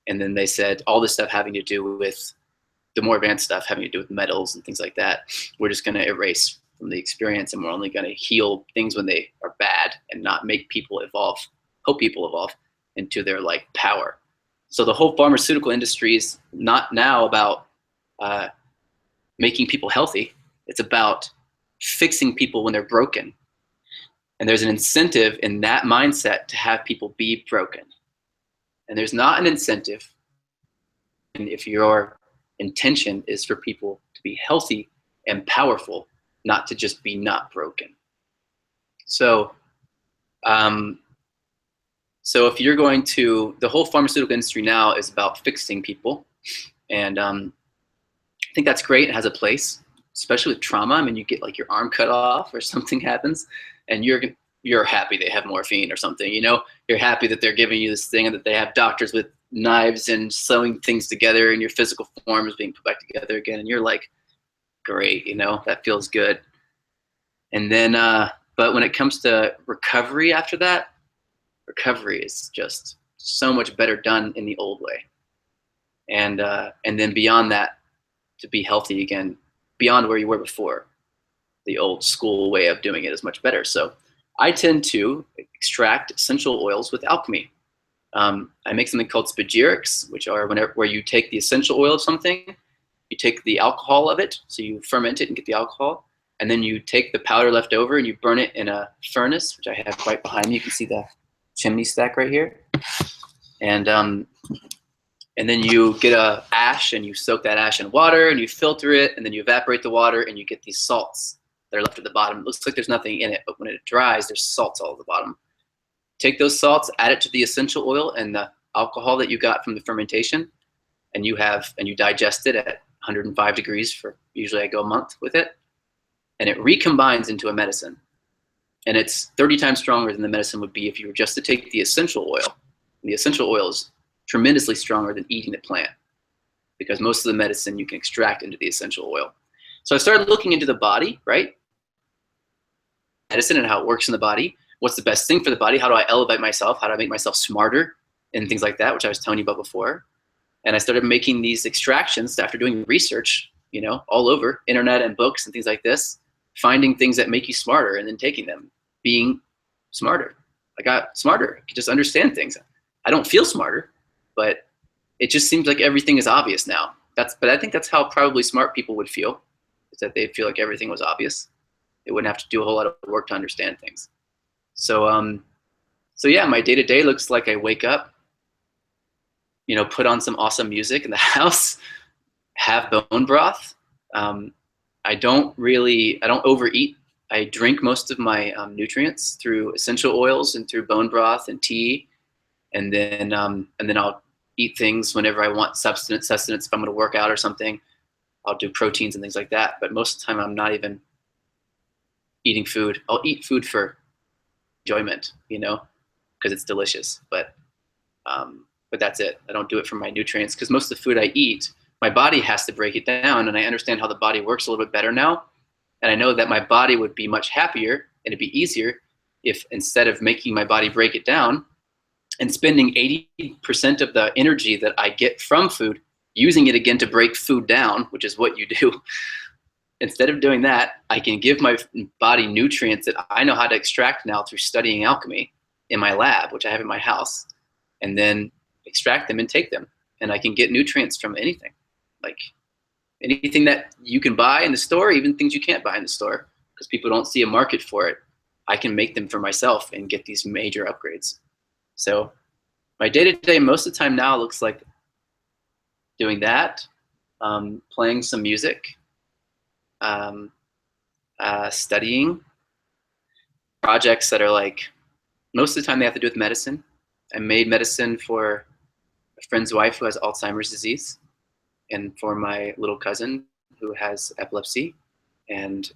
Speaker 2: And then they said all this stuff having to do with the more advanced stuff having to do with metals and things like that, we're just going to erase from the experience, and we're only going to heal things when they are bad and not make people evolve, help people evolve into their like power. So the whole pharmaceutical industry is not now about making people healthy. It's about fixing people when they're broken. And there's an incentive in that mindset to have people be broken. And there's not an incentive if your intention is for people to be healthy and powerful, not to just be not broken. So So if you're going to, the whole pharmaceutical industry now is about fixing people. And I think that's great. It has a place, especially with trauma. I mean, you get like your arm cut off or something happens and you're happy they have morphine or something, you know, you're happy that they're giving you this thing and that they have doctors with knives and sewing things together and your physical form is being put back together again. And you're like, great, you know, that feels good. And then, but when it comes to recovery after that, recovery is just so much better done in the old way. And then beyond that, to be healthy again, beyond where you were before, the old school way of doing it is much better. So I tend to extract essential oils with alchemy. I make something called spagyrics, which are where you take the essential oil of something, you take the alcohol of it, so you ferment it and get the alcohol, and then you take the powder left over and you burn it in a furnace, which I have right behind me. You can see the chimney stack right here. And then you get a ash and you soak that ash in water and you filter it and then you evaporate the water and you get these salts that are left at the bottom. It looks like there's nothing in it, but when it dries, there's salts all at the bottom. Take those salts, add it to the essential oil and the alcohol that you got from the fermentation, and you digest it at 105 degrees for, usually I go a month with it, and it recombines into a medicine. And it's 30 times stronger than the medicine would be if you were just to take the essential oil. And the essential oil is tremendously stronger than eating the plant because most of the medicine you can extract into the essential oil. So I started looking into the body, right? Medicine and how it works in the body. What's the best thing for the body? How do I elevate myself? How do I make myself smarter? And things like that, which I was telling you about before. And I started making these extractions after doing research, you know, all over internet and books and things like this, finding things that make you smarter and then taking them, being smarter. I got smarter. I could just understand things. I don't feel smarter, but it just seems like everything is obvious now. But I think that's how probably smart people would feel, is that they'd feel like everything was obvious. They wouldn't have to do a whole lot of work to understand things. So yeah, my day-to-day looks like I wake up, you know, put on some awesome music in the house, have bone broth. I don't overeat. I drink most of my nutrients through essential oils and through bone broth and tea. And then I'll eat things whenever I want sustenance. If I'm going to work out or something, I'll do proteins and things like that. But most of the time I'm not even eating food. I'll eat food for enjoyment, you know, because it's delicious. But that's it. I don't do it for my nutrients because most of the food I eat, my body has to break it down. And I understand how the body works a little bit better now. And I know that my body would be much happier and it'd be easier if instead of making my body break it down and spending 80% of the energy that I get from food, using it again to break food down, which is what you do. Instead of doing that, I can give my body nutrients that I know how to extract now through studying alchemy in my lab, which I have in my house, and then extract them and take them. And I can get nutrients from anything, like anything that you can buy in the store, even things you can't buy in the store because people don't see a market for it. I can make them for myself and get these major upgrades. So my day-to-day most of the time now looks like doing that, playing some music, studying projects that are like, most of the time they have to do with medicine. I made medicine for a friend's wife who has Alzheimer's disease, and for my little cousin who has epilepsy, and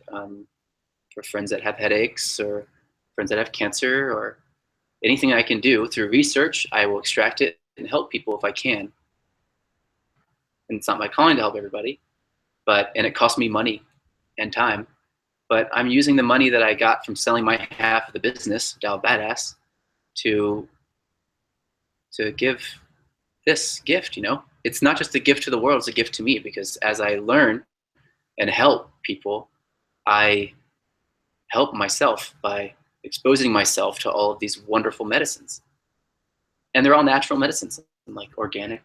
Speaker 2: for friends that have headaches or friends that have cancer, or anything I can do through research, I will extract it and help people if I can. And it's not my calling to help everybody, and it costs me money and time, but I'm using the money that I got from selling my half of the business, Tao of Badass, to give this gift, you know? It's not just a gift to the world, it's a gift to me, because as I learn and help people, I help myself by exposing myself to all of these wonderful medicines. And they're all natural medicines, like organic.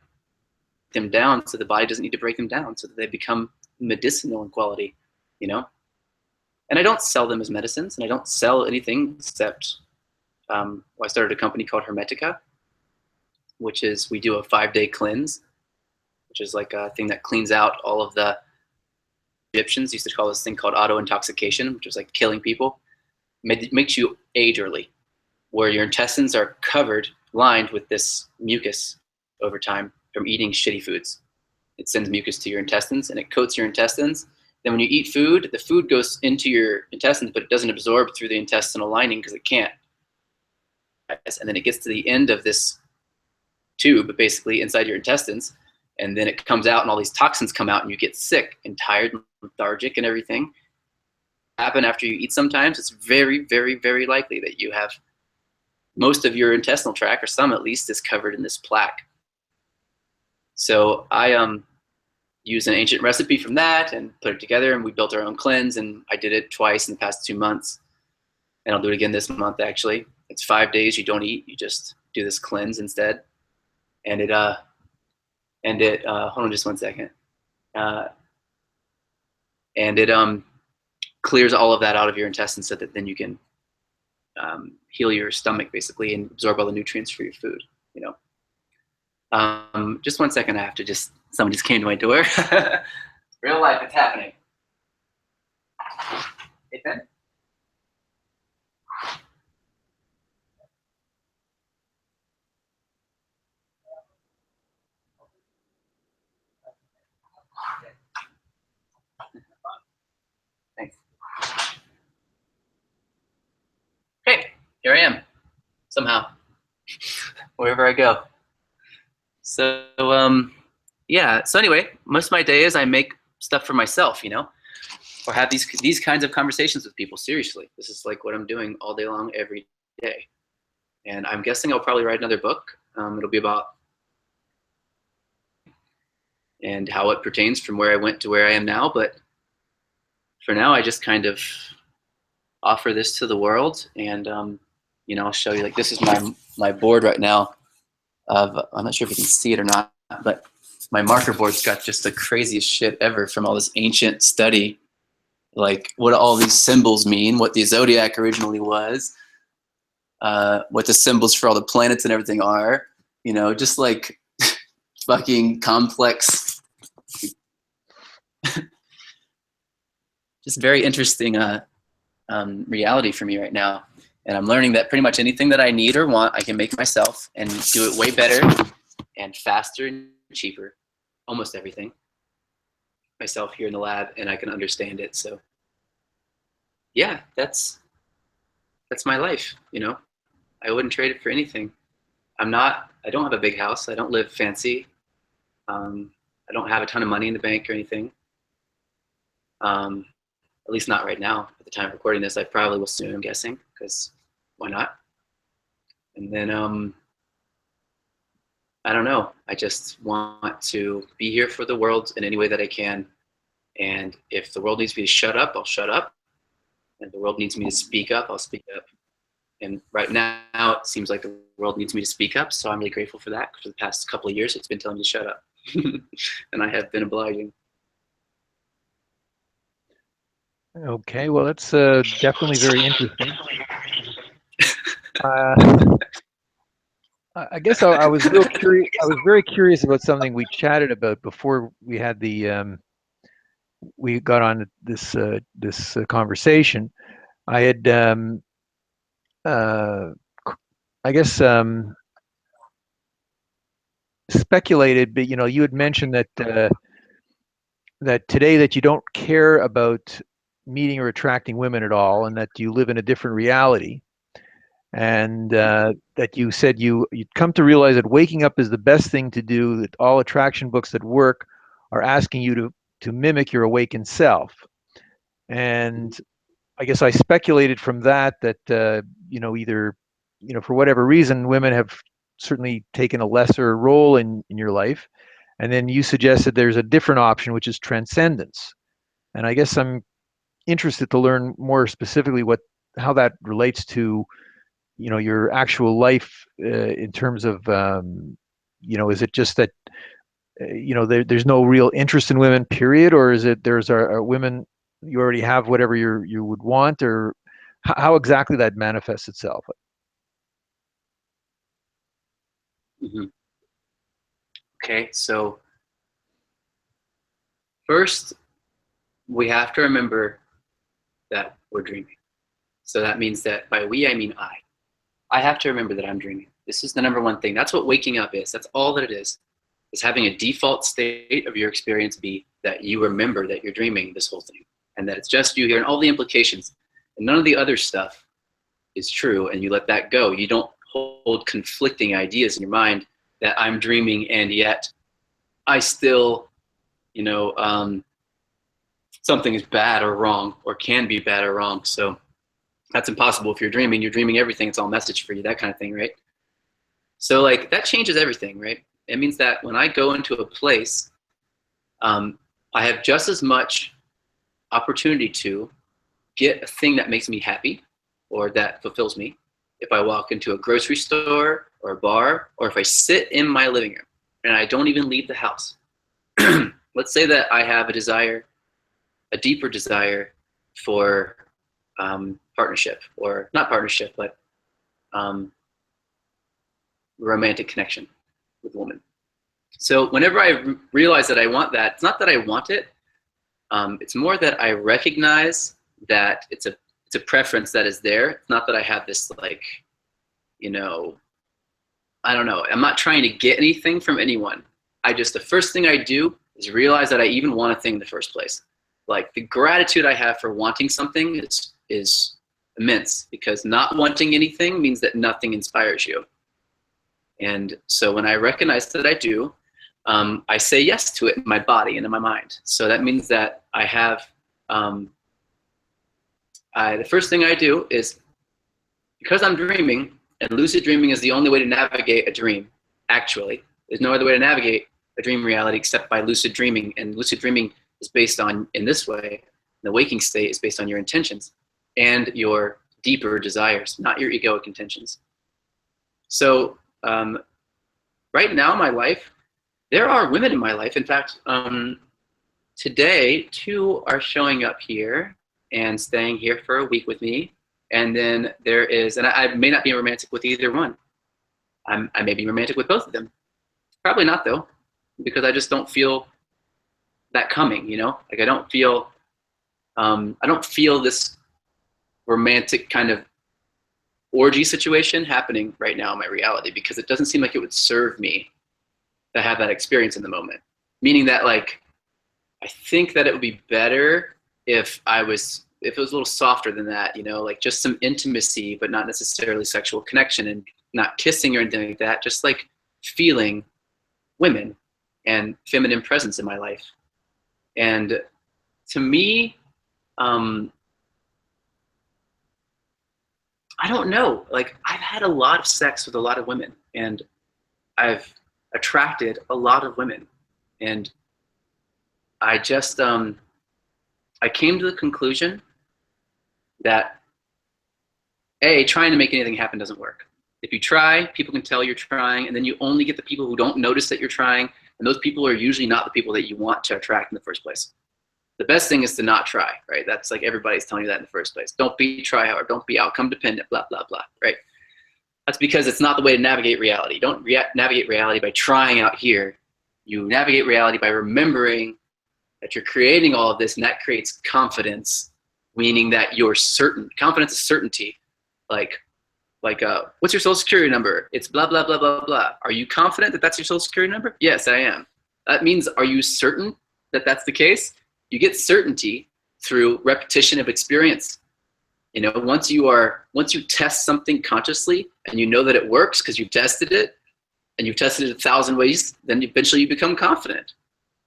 Speaker 2: Them down so the body doesn't need to break them down, so that they become medicinal in quality, you know? And I don't sell them as medicines, and I don't sell anything except, I started a company called Hermetica, which is, we do a 5-day cleanse, which is like a thing that cleans out all of the Egyptians used to call this thing called auto intoxication, which was like killing people. Makes you age early. where your intestines are covered, lined with this mucus over time from eating shitty foods. It sends mucus to your intestines and it coats your intestines. Then when you eat food, the food goes into your intestines, but it doesn't absorb through the intestinal lining because it can't. And then it gets to the end of this tube, basically inside your intestines, and then it comes out and all these toxins come out and you get sick and tired and lethargic and everything. Happen after you eat sometimes, it's very, very, very likely that you have most of your intestinal tract, or some at least, is covered in this plaque. So I used an ancient recipe from that and put it together, and we built our own cleanse, and I did it twice in the past 2 months, and I'll do it again this month. Actually, it's 5 days you don't eat, you just do this cleanse instead, and it hold on just 1 second, and it clears all of that out of your intestines so that then you can heal your stomach basically and absorb all the nutrients for your food, you know. Just 1 second, someone just came to my door. Real life, it's happening. Hey, Ben? Thanks. Okay, here I am, somehow, wherever I go. So, yeah, so anyway, most of my day is I make stuff for myself, you know, or have these kinds of conversations with people. Seriously, this is like what I'm doing all day long, every day. And I'm guessing I'll probably write another book. It'll be about and how it pertains from where I went to where I am now. But for now, I just kind of offer this to the world, and you know, I'll show you. Like, this is my board right now. I'm not sure if you can see it or not, but my marker board's got just the craziest shit ever from all this ancient study, like what all these symbols mean, what the zodiac originally was, what the symbols for all the planets and everything are, you know, just like fucking complex, just very interesting reality for me right now. And I'm learning that pretty much anything that I need or want, I can make myself and do it way better and faster and cheaper. Almost everything myself here in the lab, and I can understand it. So yeah, that's my life, you know. I wouldn't trade it for anything. I don't have a big house. I don't live fancy. I don't have a ton of money in the bank or anything. At least not right now. At the time of recording this, I probably will soon, I'm guessing, because why not? And then I don't know. I just want to be here for the world in any way that I can. And if the world needs me to shut up, I'll shut up. And if the world needs me to speak up, I'll speak up. And right now, it seems like the world needs me to speak up. So I'm really grateful for that. For the past couple of years, it's been telling me to shut up. And I have been obliging.
Speaker 1: Okay, well, that's definitely very interesting. I guess I was real curious. I was very curious about something we chatted about before we had we got on this conversation. I had uh, I guess speculated, but you know, you had mentioned that today that you don't care about meeting or attracting women at all, and that you live in a different reality, and that you said you'd come to realize that waking up is the best thing to do. That all attraction books that work are asking you to mimic your awakened self, and I guess I speculated from that you know, either, you know, for whatever reason, women have certainly taken a lesser role in your life. And then you suggested there's a different option, which is transcendence. And I guess I'm interested to learn more specifically how that relates to, you know, your actual life in terms of, you know, is it just that, you know, there's no real interest in women, period, or is it there's a women you already have whatever you would want, or how exactly that manifests itself?
Speaker 2: Mm-hmm. Okay, so first, we have to remember that we're dreaming. So that means that by we, I mean I. I have to remember that I'm dreaming. This is the number one thing. That's what waking up is. That's all that it is having a default state of your experience be that you remember that you're dreaming this whole thing and that it's just you here and all the implications. And none of the other stuff is true, and you let that go. You don't hold conflicting ideas in your mind that I'm dreaming and yet I still, something is bad or wrong or can be bad or wrong. So that's impossible. If you're dreaming everything. It's all message for you, that kind of thing, right? So like that changes everything, right? It means that when I go into a place, I have just as much opportunity to get a thing that makes me happy or that fulfills me if I walk into a grocery store or a bar, or if I sit in my living room and I don't even leave the house. Let's say that I have a deeper desire for partnership, or not partnership, but romantic connection with a woman. So whenever I realize that I want that, it's not that I want it. It's more that I recognize that it's a preference that is there. It's not that I have this like, I don't know. I'm not trying to get anything from anyone. The first thing I do is realize that I even want a thing in the first place. Like the gratitude I have for wanting something is immense, because not wanting anything means that nothing inspires you. And so when I recognize that I do, I say yes to it in my body and in my mind. So that means that I have, the first thing I do is, because I'm dreaming, and lucid dreaming is the only way to navigate a dream, actually. There's no other way to navigate a dream reality except by lucid dreaming. And lucid dreaming is based on, in this way, the waking state is based on your intentions and your deeper desires, not your egoic intentions. So right now in my life, there are women in my life. In fact, today, 2 are showing up here and staying here for a week with me. And then there is, and I may not be romantic with either one. I may be romantic with both of them. Probably not though, because I just don't feel that coming, Like I don't feel this romantic kind of orgy situation happening right now in my reality, because it doesn't seem like it would serve me to have that experience in the moment. Meaning that like, I think that it would be better if it was a little softer than that, like just some intimacy, but not necessarily sexual connection, and not kissing or anything like that, just like feeling women and feminine presence in my life. And to me, I don't know, like I've had a lot of sex with a lot of women, and I've attracted a lot of women, and I just, I came to the conclusion that trying to make anything happen doesn't work. If you try, people can tell you're trying, and then you only get the people who don't notice that you're trying, and those people are usually not the people that you want to attract in the first place. The best thing is to not try, right? That's like everybody's telling you that in the first place. Don't be try-hard, don't be outcome dependent, blah, blah, blah, right? That's because it's not the way to navigate reality. You don't navigate reality by trying out here. You navigate reality by remembering that you're creating all of this, and that creates confidence, meaning that you're certain. Confidence is certainty. Like what's your social security number? It's blah, blah, blah, blah, blah. Are you confident that that's your social security number? Yes, I am. That means, are you certain that that's the case? You get certainty through repetition of experience. Once you test something consciously and you know that it works because you've tested it, and you've tested it 1,000 ways, then eventually you become confident.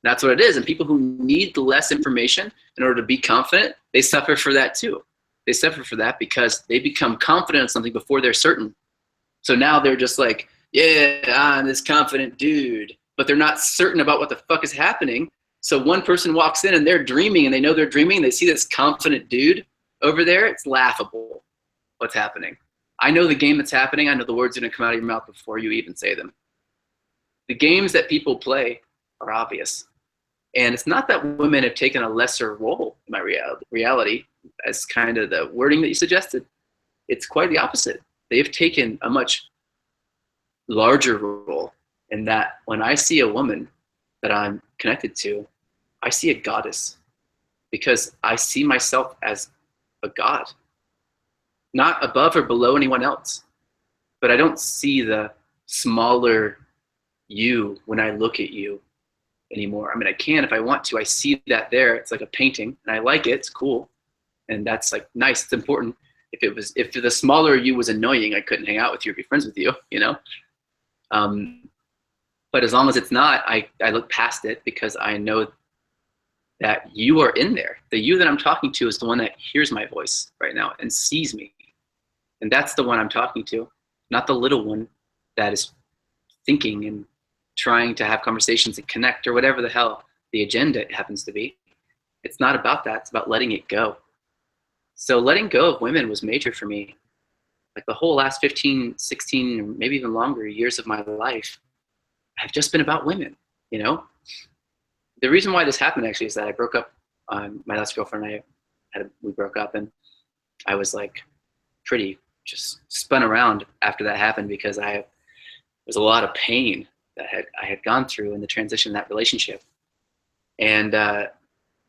Speaker 2: That's what it is. And people who need less information in order to be confident, they suffer for that too. They suffer for that because they become confident in something before they're certain. So now they're just like, yeah, I'm this confident dude, but they're not certain about what the fuck is happening. So one person walks in and they're dreaming, and they know they're dreaming. They see this confident dude over there. It's laughable what's happening. I know the game that's happening. I know the words are going to come out of your mouth before you even say them. The games that people play are obvious. And it's not that women have taken a lesser role in my reality, as kind of the wording that you suggested. It's quite the opposite. They've taken a much larger role, in that when I see a woman that I'm connected to, I see a goddess, because I see myself as a god, not above or below anyone else. but I don't see the smaller you when I look at you anymore. I mean, I can if I want to. I see that there. It's like a painting, and I like it. It's cool, and that's like nice. It's important. If the smaller you was annoying, I couldn't hang out with you or be friends with you, you know. But as long as it's not, I look past it, because I know that you are in there. The you that I'm talking to is the one that hears my voice right now and sees me, and that's the one I'm talking to, not the little one that is thinking and trying to have conversations and connect, or whatever the hell the agenda happens to be. It's not about that. It's about letting it go. So letting go of women was major for me. Like the whole last 15, 16, maybe even longer years of my life have just been about women, you know? The reason why this happened actually is that I broke up. My last girlfriend and I, we broke up, and I was like pretty just spun around after that happened, because there was a lot of pain that I had gone through in the transition of that relationship. And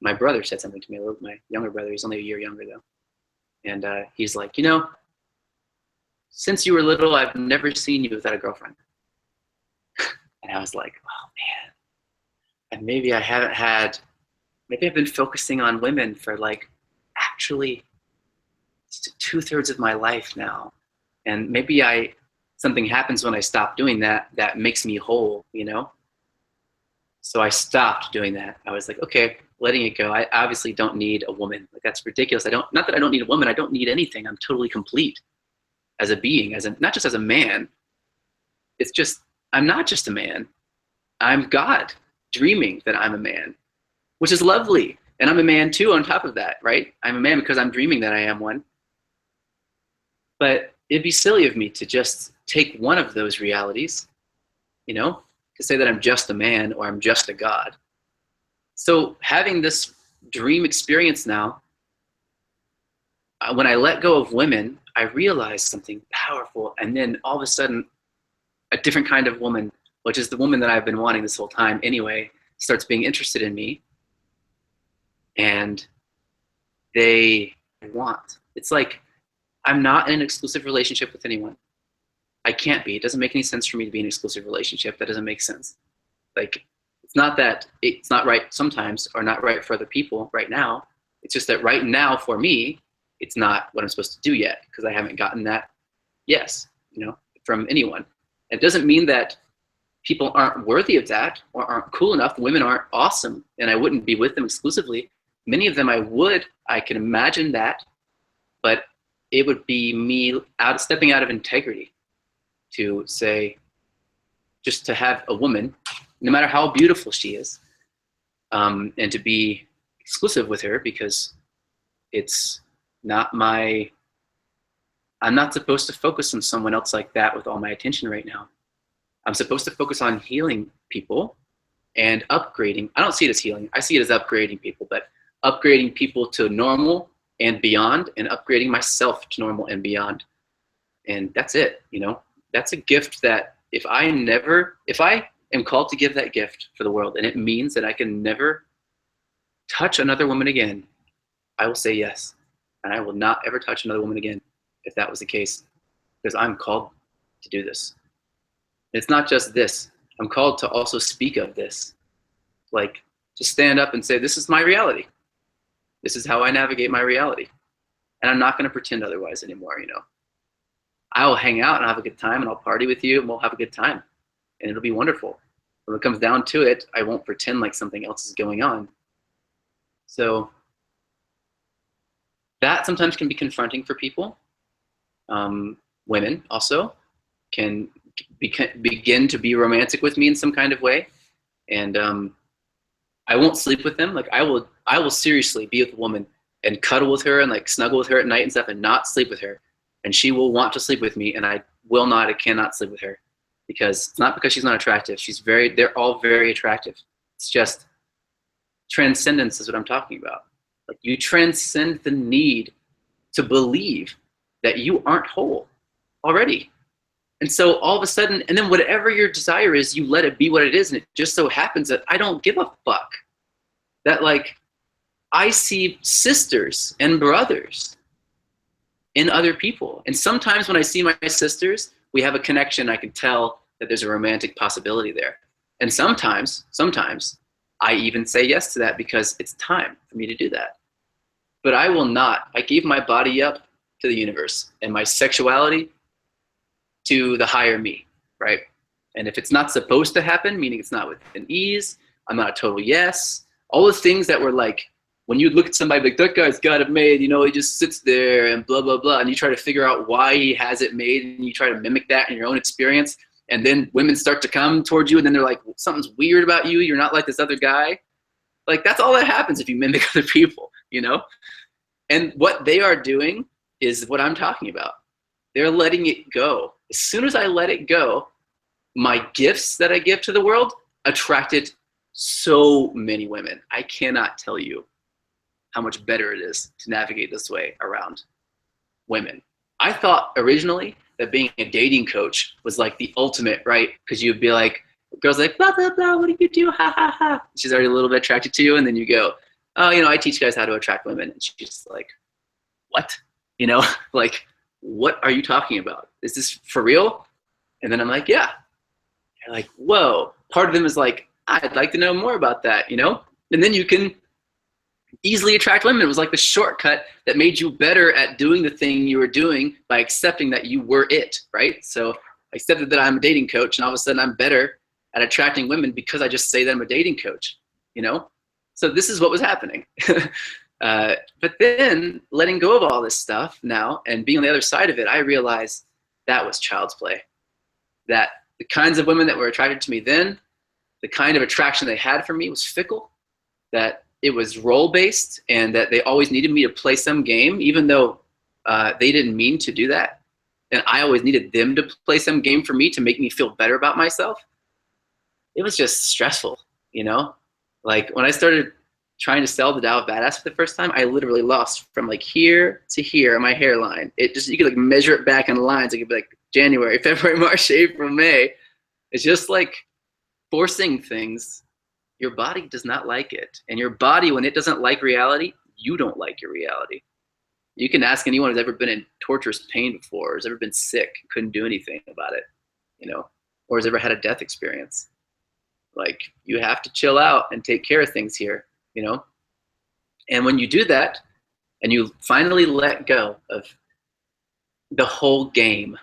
Speaker 2: my brother said something to me, my younger brother. He's only a year younger though. And he's like, you know, since you were little, I've never seen you without a girlfriend. And I was like, oh man. And maybe I've been focusing on women for like actually 2/3 of my life now. And maybe something happens when I stop doing that makes me whole, you know? So I stopped doing that. I was like, okay, letting it go. I obviously don't need a woman. Like, that's ridiculous. Not that I don't need a woman. I don't need anything. I'm totally complete as a being, not just as a man. It's just, I'm not just a man. I'm God dreaming that I'm a man, which is lovely. And I'm a man too on top of that, right? I'm a man because I'm dreaming that I am one. But it'd be silly of me to just take one of those realities, you know, to say that I'm just a man or I'm just a God. So having this dream experience now, when I let go of women, I realized something powerful. And then all of a sudden, a different kind of woman, which is the woman that I've been wanting this whole time anyway, starts being interested in me. And it's like, I'm not in an exclusive relationship with anyone. I can't be. It doesn't make any sense for me to be in an exclusive relationship. That doesn't make sense. Like, it's not that it's not right sometimes, or not right for other people right now. It's just that right now for me, it's not what I'm supposed to do yet, because I haven't gotten that yes, you know, from anyone. It doesn't mean that people aren't worthy of that or aren't cool enough. Women aren't awesome, and I wouldn't be with them exclusively. Many of them I can imagine that, but it would be me stepping out of integrity to say, just to have a woman, no matter how beautiful she is, and to be exclusive with her, because it's not I'm not supposed to focus on someone else like that with all my attention right now. I'm supposed to focus on healing people and upgrading. I don't see it as healing. I see it as upgrading people, but upgrading people to normal and beyond, and upgrading myself to normal and beyond. And that's it, you know? That's a gift that if I am called to give that gift for the world, and it means that I can never touch another woman again, I will say yes. And I will not ever touch another woman again if that was the case, because I'm called to do this. It's not just this. I'm called to also speak of this. Like, to stand up and say, this is my reality. This is how I navigate my reality. And I'm not going to pretend otherwise anymore, you know. I will hang out and have a good time, and I'll party with you, and we'll have a good time. And it'll be wonderful. When it comes down to it, I won't pretend like something else is going on. So that sometimes can be confronting for people. Women also can begin to be romantic with me in some kind of way. And I won't sleep with them. Like, I will seriously be with a woman and cuddle with her and like snuggle with her at night and stuff, and not sleep with her. And she will want to sleep with me, and I cannot sleep with her, because it's not because she's not attractive. They're all very attractive. It's just transcendence is what I'm talking about. Like, you transcend the need to believe that you aren't whole already. And so all of a sudden, and then whatever your desire is, you let it be what it is. And it just so happens that I don't give a fuck. That, like, I see sisters and brothers in other people. And sometimes when I see my sisters, we have a connection. I can tell that there's a romantic possibility there. And sometimes I even say yes to that because it's time for me to do that. But I will not. I gave my body up to the universe and my sexuality to the higher me, right? And if it's not supposed to happen, meaning it's not within ease, I'm not a total yes. All the things that were like, when you look at somebody like, that guy's got it made, you know, he just sits there and blah, blah, blah. And you try to figure out why he has it made and you try to mimic that in your own experience. And then women start to come towards you and then they're like, something's weird about you. You're not like this other guy. Like, that's all that happens if you mimic other people, you know? And what they are doing is what I'm talking about. They're letting it go. As soon as I let it go, my gifts that I give to the world attracted so many women. I cannot tell you how much better it is to navigate this way around women. I thought originally that being a dating coach was like the ultimate, right? Because you'd be like, girls like, blah, blah, blah, what do you do? Ha, ha, ha. She's already a little bit attracted to you. And then you go, oh, you know, I teach guys how to attract women. And she's like, what? You know, like, what are you talking about? Is this for real? And then I'm like, yeah. They're like, whoa. Part of them is like, I'd like to know more about that, you know? And then you can easily attract women. It was like the shortcut that made you better at doing the thing you were doing by accepting that you were it, right? So I accepted that I'm a dating coach, and all of a sudden I'm better at attracting women because I just say that I'm a dating coach, you know? So this is what was happening. But then letting go of all this stuff now and being on the other side of it, I realized that was child's play. That the kinds of women that were attracted to me then, the kind of attraction they had for me was fickle, that it was role-based, and that they always needed me to play some game, even though they didn't mean to do that. And I always needed them to play some game for me to make me feel better about myself. It was just stressful, you know? Like when I started trying to sell the Tao of Badass for the first time, I literally lost from like here to here on my hairline. It just, you could like measure it back in lines. It could be like January, February, March, April, May. It's just like forcing things. Your body does not like it. And your body, when it doesn't like reality, you don't like your reality. You can ask anyone who's ever been in torturous pain before, or has ever been sick, couldn't do anything about it, you know, or has ever had a death experience. Like, you have to chill out and take care of things here, you know? And when you do that, and you finally let go of the whole game,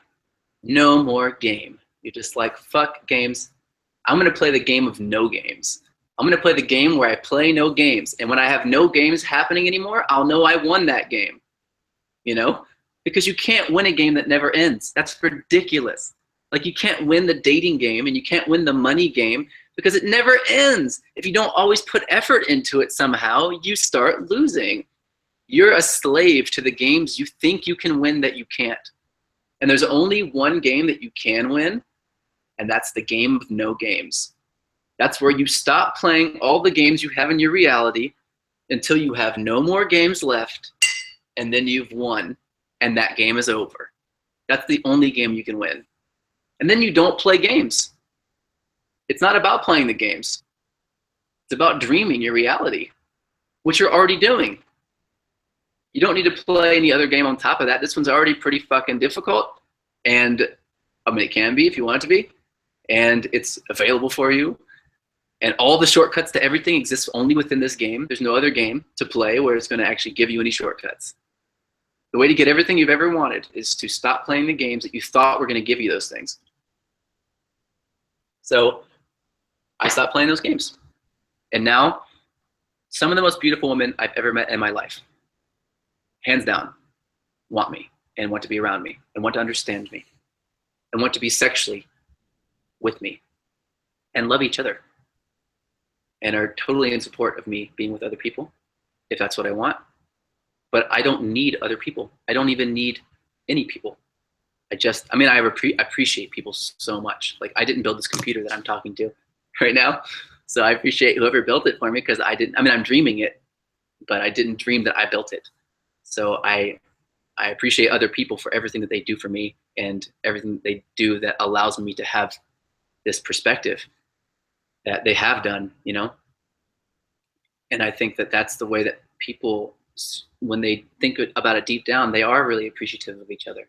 Speaker 2: no more game. You're just like, fuck games. I'm gonna play the game of no games. I'm gonna play the game where I play no games. And when I have no games happening anymore, I'll know I won that game, you know? Because you can't win a game that never ends. That's ridiculous. Like, you can't win the dating game and you can't win the money game because it never ends. If you don't always put effort into it somehow, you start losing. You're a slave to the games you think you can win that you can't. And there's only one game that you can win, and that's the game of no games. That's where you stop playing all the games you have in your reality until you have no more games left, and then you've won, and that game is over. That's the only game you can win. And then you don't play games. It's not about playing the games. It's about dreaming your reality, which you're already doing. You don't need to play any other game on top of that. This one's already pretty fucking difficult, and I mean, it can be if you want it to be, and it's available for you. And all the shortcuts to everything exist only within this game. There's no other game to play where it's going to actually give you any shortcuts. The way to get everything you've ever wanted is to stop playing the games that you thought were going to give you those things. So I stopped playing those games. And now, some of the most beautiful women I've ever met in my life, hands down, want me and want to be around me and want to understand me and want to be sexually with me and love each other and are totally in support of me being with other people if that's what I want. But I don't need other people. I don't even need any people. I appreciate people so much. Like, I didn't build this computer that I'm talking to right now. So I appreciate whoever built it for me, because I'm dreaming it, but I didn't dream that I built it. So I appreciate other people for everything that they do for me and everything that they do that allows me to have this perspective that they have done, you know? And I think that that's the way that people, when they think about it deep down, they are really appreciative of each other.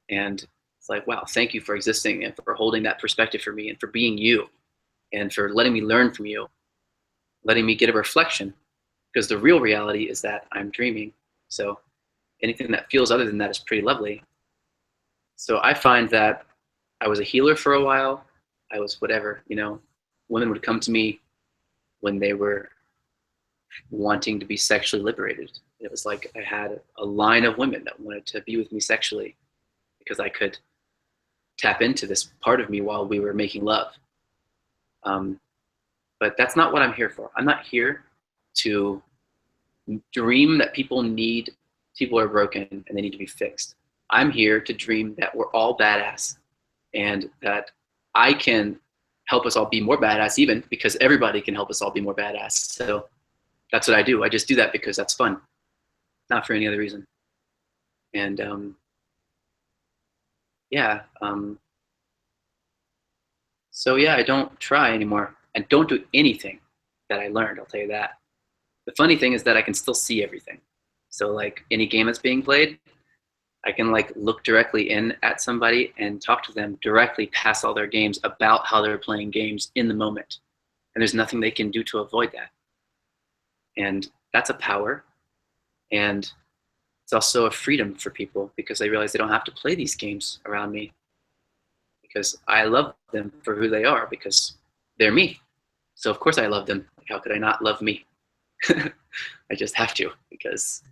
Speaker 2: And it's like, wow, thank you for existing and for holding that perspective for me and for being you and for letting me learn from you, letting me get a reflection, because the real reality is that I'm dreaming. So anything that feels other than that is pretty lovely. So I find that I was a healer for a while. I was whatever, women would come to me when they were wanting to be sexually liberated. It was like I had a line of women that wanted to be with me sexually because I could tap into this part of me while we were making love. But that's not what I'm here for. I'm not here to dream that people are broken and they need to be fixed. I'm here to dream that we're all badass and that I can help us all be more badass, even because everybody can help us all be more badass. So that's what I do. I just do that because that's fun, not for any other reason. And yeah, so yeah, I don't try anymore and don't do anything that I learned. I'll tell you that. The funny thing is that I can still see everything. So like any game that's being played, I can like look directly in at somebody and talk to them directly past all their games about how they're playing games in the moment. And there's nothing they can do to avoid that. And that's a power. And it's also a freedom for people because they realize they don't have to play these games around me because I love them for who they are because they're me. So of course I love them. Like, how could I not love me? I just have to because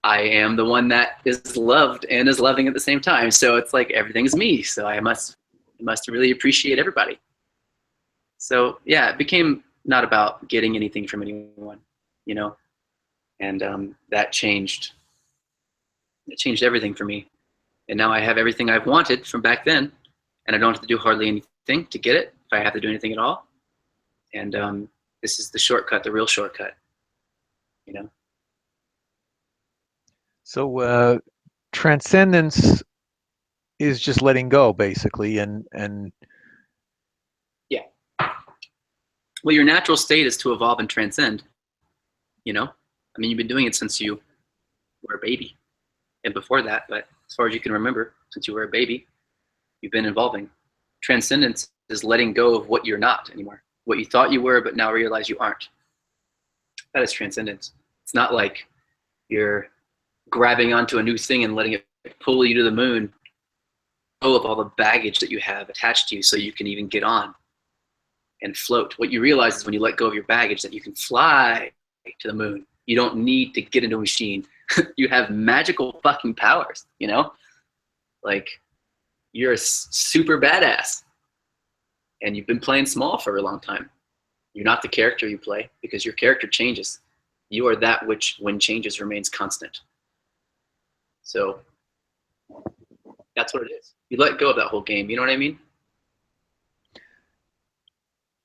Speaker 2: I am the one that is loved and is loving at the same time. So it's like everything's me. So I must really appreciate everybody. So yeah, it became not about getting anything from anyone, and that changed. It changed everything for me. And now I have everything I've wanted from back then, and I don't have to do hardly anything to get it if I have to do anything at all. And this is the shortcut, the real shortcut,
Speaker 1: So transcendence is just letting go, basically, and
Speaker 2: yeah. Well, your natural state is to evolve and transcend. I mean, you've been doing it since you were a baby, and before that, but as far as you can remember, since you were a baby, you've been evolving. Transcendence is letting go of what you're not anymore, what you thought you were, but now realize you aren't. That is transcendence. It's not like you're grabbing onto a new thing and letting it pull you to the moon, full of all the baggage that you have attached to you so you can even get on and float. What you realize is when you let go of your baggage that you can fly to the moon. You don't need to get into a machine. You have magical fucking powers, Like, you're a super badass. And you've been playing small for a long time. You're not the character you play because your character changes. You are that which, when changes, remains constant. So that's what it is. You let go of that whole game. You know what I mean?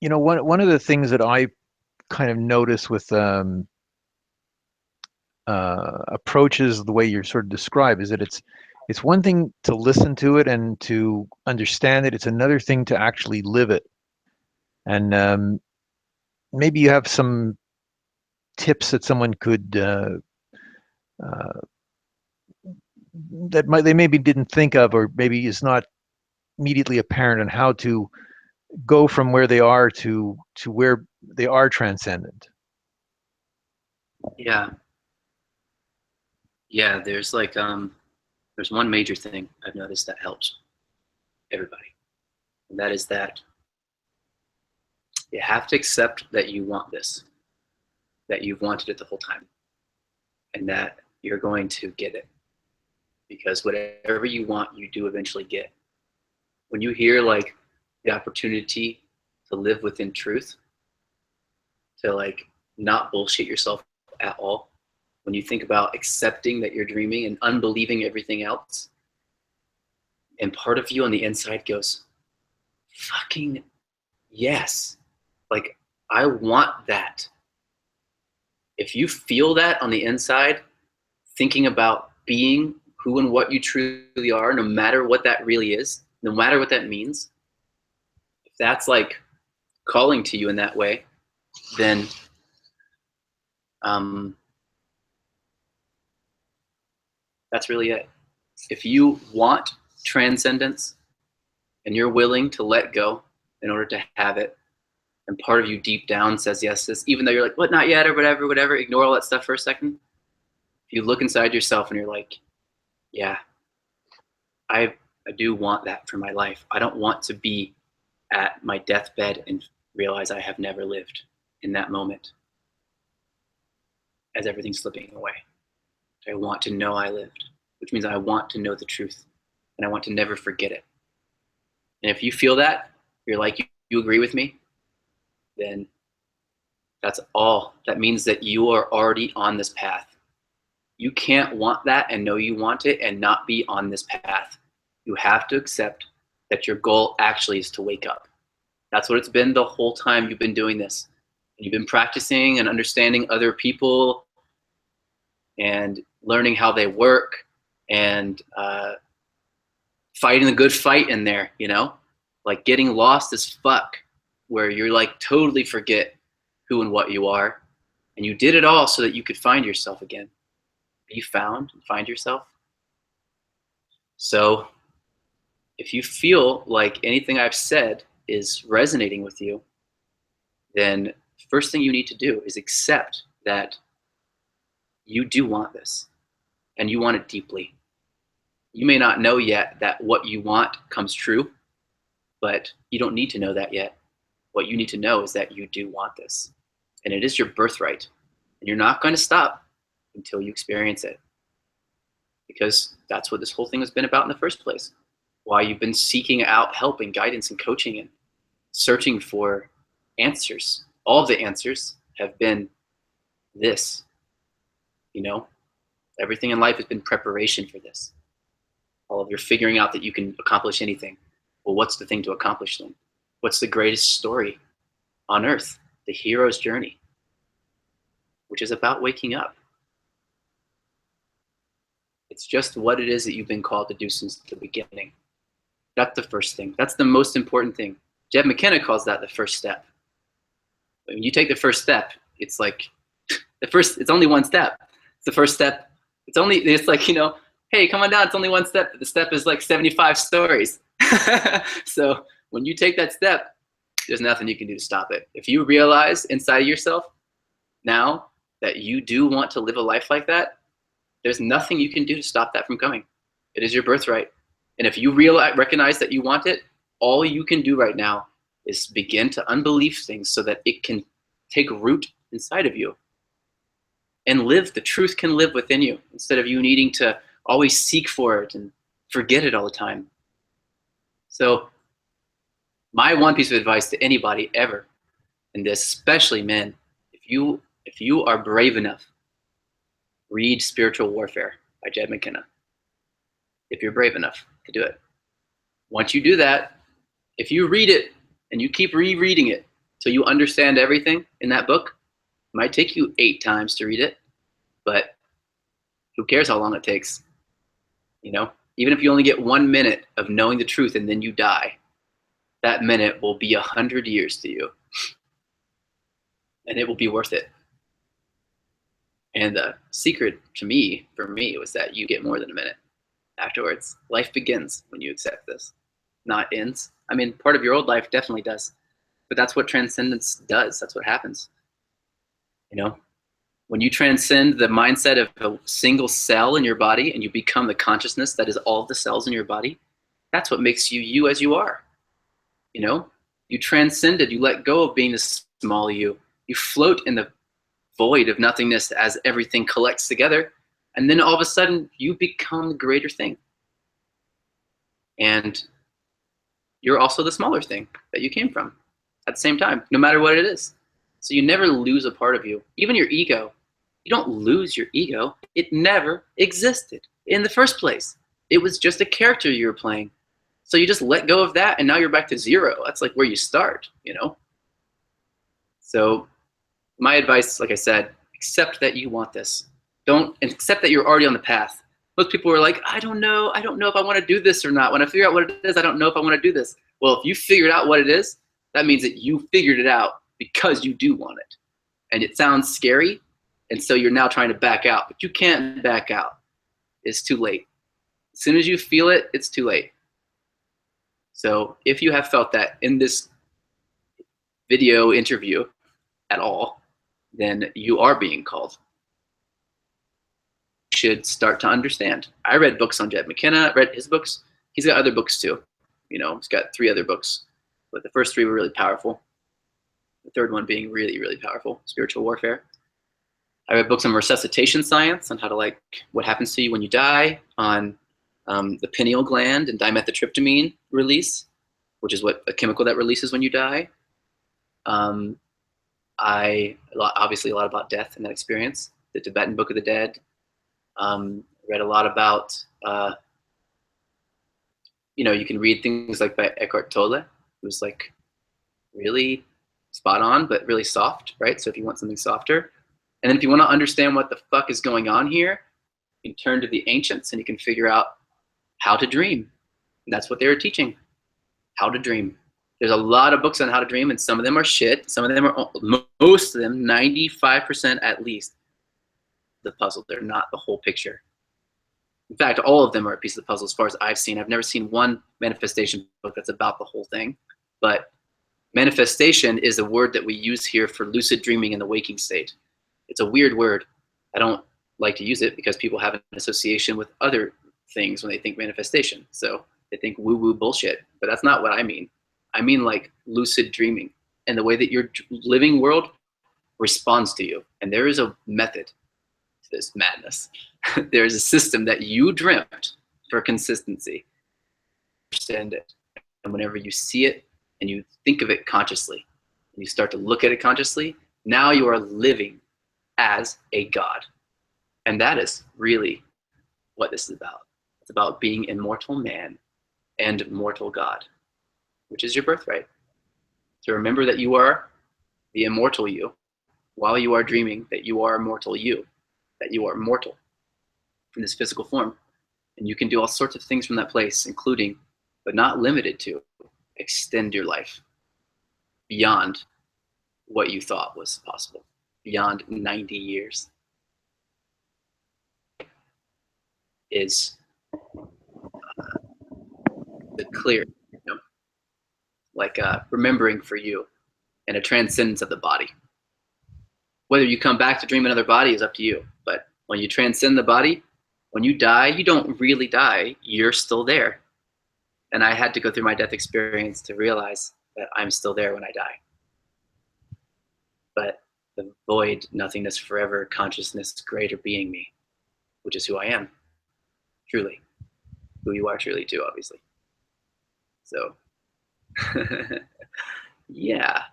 Speaker 1: One of the things that I kind of notice with approaches the way you're sort of described is that it's one thing to listen to it and to understand it. It's another thing to actually live it. And maybe you have some tips that someone could that they maybe didn't think of, or maybe is not immediately apparent on how to go from where they are to where they are transcendent.
Speaker 2: Yeah. Yeah, there's like there's one major thing I've noticed that helps everybody. And that is that you have to accept that you want this, that you've wanted it the whole time, and that you're going to get it. Because whatever you want, you do eventually get. When you hear like the opportunity to live within truth, to like not bullshit yourself at all, when you think about accepting that you're dreaming and unbelieving everything else, and part of you on the inside goes, fucking yes. Like, I want that. If you feel that on the inside, thinking about being who and what you truly are, no matter what that really is, no matter what that means, if that's like calling to you in that way, then that's really it. If you want transcendence, and you're willing to let go in order to have it, and part of you deep down says yes to this, even though you're like, what, not yet, or whatever, ignore all that stuff for a second. If you look inside yourself and you're like, yeah, I do want that for my life. I don't want to be at my deathbed and realize I have never lived in that moment as everything's slipping away. I want to know I lived, which means I want to know the truth, and I want to never forget it. And if you feel that, you're like, you agree with me, then that's all. That means that you are already on this path. You can't want that and know you want it and not be on this path. You have to accept that your goal actually is to wake up. That's what it's been the whole time you've been doing this. You've been practicing and understanding other people and learning how they work and fighting the good fight in there, you know? Like getting lost as fuck, where you're like totally forget who and what you are. And you did it all so that you could find yourself again. Be found and find yourself. So if you feel like anything I've said is resonating with you, then first thing you need to do is accept that you do want this and you want it deeply. You may not know yet that what you want comes true, but you don't need to know that yet. What you need to know is that you do want this, and it is your birthright, and you're not going to stop until you experience it, because that's what this whole thing has been about in the first place. Why you've been seeking out help and guidance and coaching and searching for answers. All of the answers have been this, you know? Everything in life has been preparation for this. All of your figuring out that you can accomplish anything. Well, what's the thing to accomplish then? What's the greatest story on earth? The hero's journey, which is about waking up. It's just what it is that you've been called to do since the beginning. That's the first thing. That's the most important thing. Jed McKenna calls that the first step. When you take the first step, it's like it's only one step. It's the first step. It's like, you know, hey, come on down. It's only one step. The step is like 75 stories. So when you take that step, there's nothing you can do to stop it. If you realize inside of yourself now that you do want to live a life like that, there's nothing you can do to stop that from coming. It is your birthright. And if you recognize that you want it, all you can do right now is begin to unbelieve things so that it can take root inside of you and live. The truth can live within you instead of you needing to always seek for it and forget it all the time. So my one piece of advice to anybody ever, and especially men, if you are brave enough, read Spiritual Warfare by Jed McKenna. If you're brave enough to do it. Once you do that, if you read it and you keep rereading it till you understand everything in that book, it might take you 8 times to read it, but who cares how long it takes? You know, even if you only get 1 minute of knowing the truth and then you die, that minute will be 100 years to you, and it will be worth it. And the secret for me was that you get more than a minute afterwards. Life begins when you accept this, not ends. I mean, part of your old life definitely does, but that's what transcendence does. That's what happens. You know, when you transcend the mindset of a single cell in your body and you become the consciousness that is all of the cells in your body, that's what makes you you as you are. You know, you transcended, you let go of being the small you. You float in the void of nothingness as everything collects together. And then all of a sudden you become the greater thing. And you're also the smaller thing that you came from at the same time, no matter what it is. So you never lose a part of you. Even your ego, you don't lose your ego. It never existed in the first place. It was just a character you were playing. So you just let go of that and now you're back to zero. That's like where you start, you know? So my advice, like I said, accept that you want this. Don't accept that you're already on the path. Most people are like, I don't know if I want to do this or not. When I figure out what it is, I don't know if I want to do this. Well, if you figured out what it is, that means that you figured it out because you do want it. And it sounds scary, and so you're now trying to back out, but you can't back out. It's too late. As soon as you feel it, it's too late. So if you have felt that in this video interview at all, then you are being called. You should start to understand. I read books on Jed McKenna, read his books. He's got other books too. You know, he's got 3 other books, but the first 3 were really powerful. The third one being really, really powerful, Spiritual Warfare. I read books on resuscitation science, on how to, like, what happens to you when you die, on the pineal gland and dimethyltryptamine release, which is what a chemical that releases when you die. Obviously a lot about death and that experience. The Tibetan Book of the Dead. Read a lot about, you know, you can read things like by Eckhart Tolle, who's like really spot on, but really soft, right? So if you want something softer, and then if you want to understand what the fuck is going on here, you can turn to the ancients and you can figure out how to dream. And that's what they were teaching, how to dream. There's a lot of books on how to dream, and some of them are shit. Some of them are, most of them, 95% at least, the puzzle. They're not the whole picture. In fact, all of them are a piece of the puzzle as far as I've seen. I've never seen one manifestation book that's about the whole thing. But manifestation is a word that we use here for lucid dreaming in the waking state. It's a weird word. I don't like to use it because people have an association with other things when they think manifestation. So they think woo-woo bullshit, but that's not what I mean. I mean like lucid dreaming and the way that your living world responds to you. And there is a method to this madness. There is a system that you dreamt for consistency. Understand it. And whenever you see it and you think of it consciously, and you start to look at it consciously, now you are living as a god. And that is really what this is about. It's about being immortal man and mortal God, which is your birthright. To remember that you are the immortal you while you are dreaming that you are immortal you, that you are mortal in this physical form. And you can do all sorts of things from that place, including, but not limited to, extend your life beyond what you thought was possible, beyond 90 years. Is the clear, you know, like remembering for you and a transcendence of the body. Whether you come back to dream another body is up to you. But when you transcend the body, when you die, you don't really die. You're still there. And I had to go through my death experience to realize that I'm still there when I die. But the void, nothingness, forever, consciousness, greater being me, which is who I am, truly. Who you are truly too, obviously. So, yeah,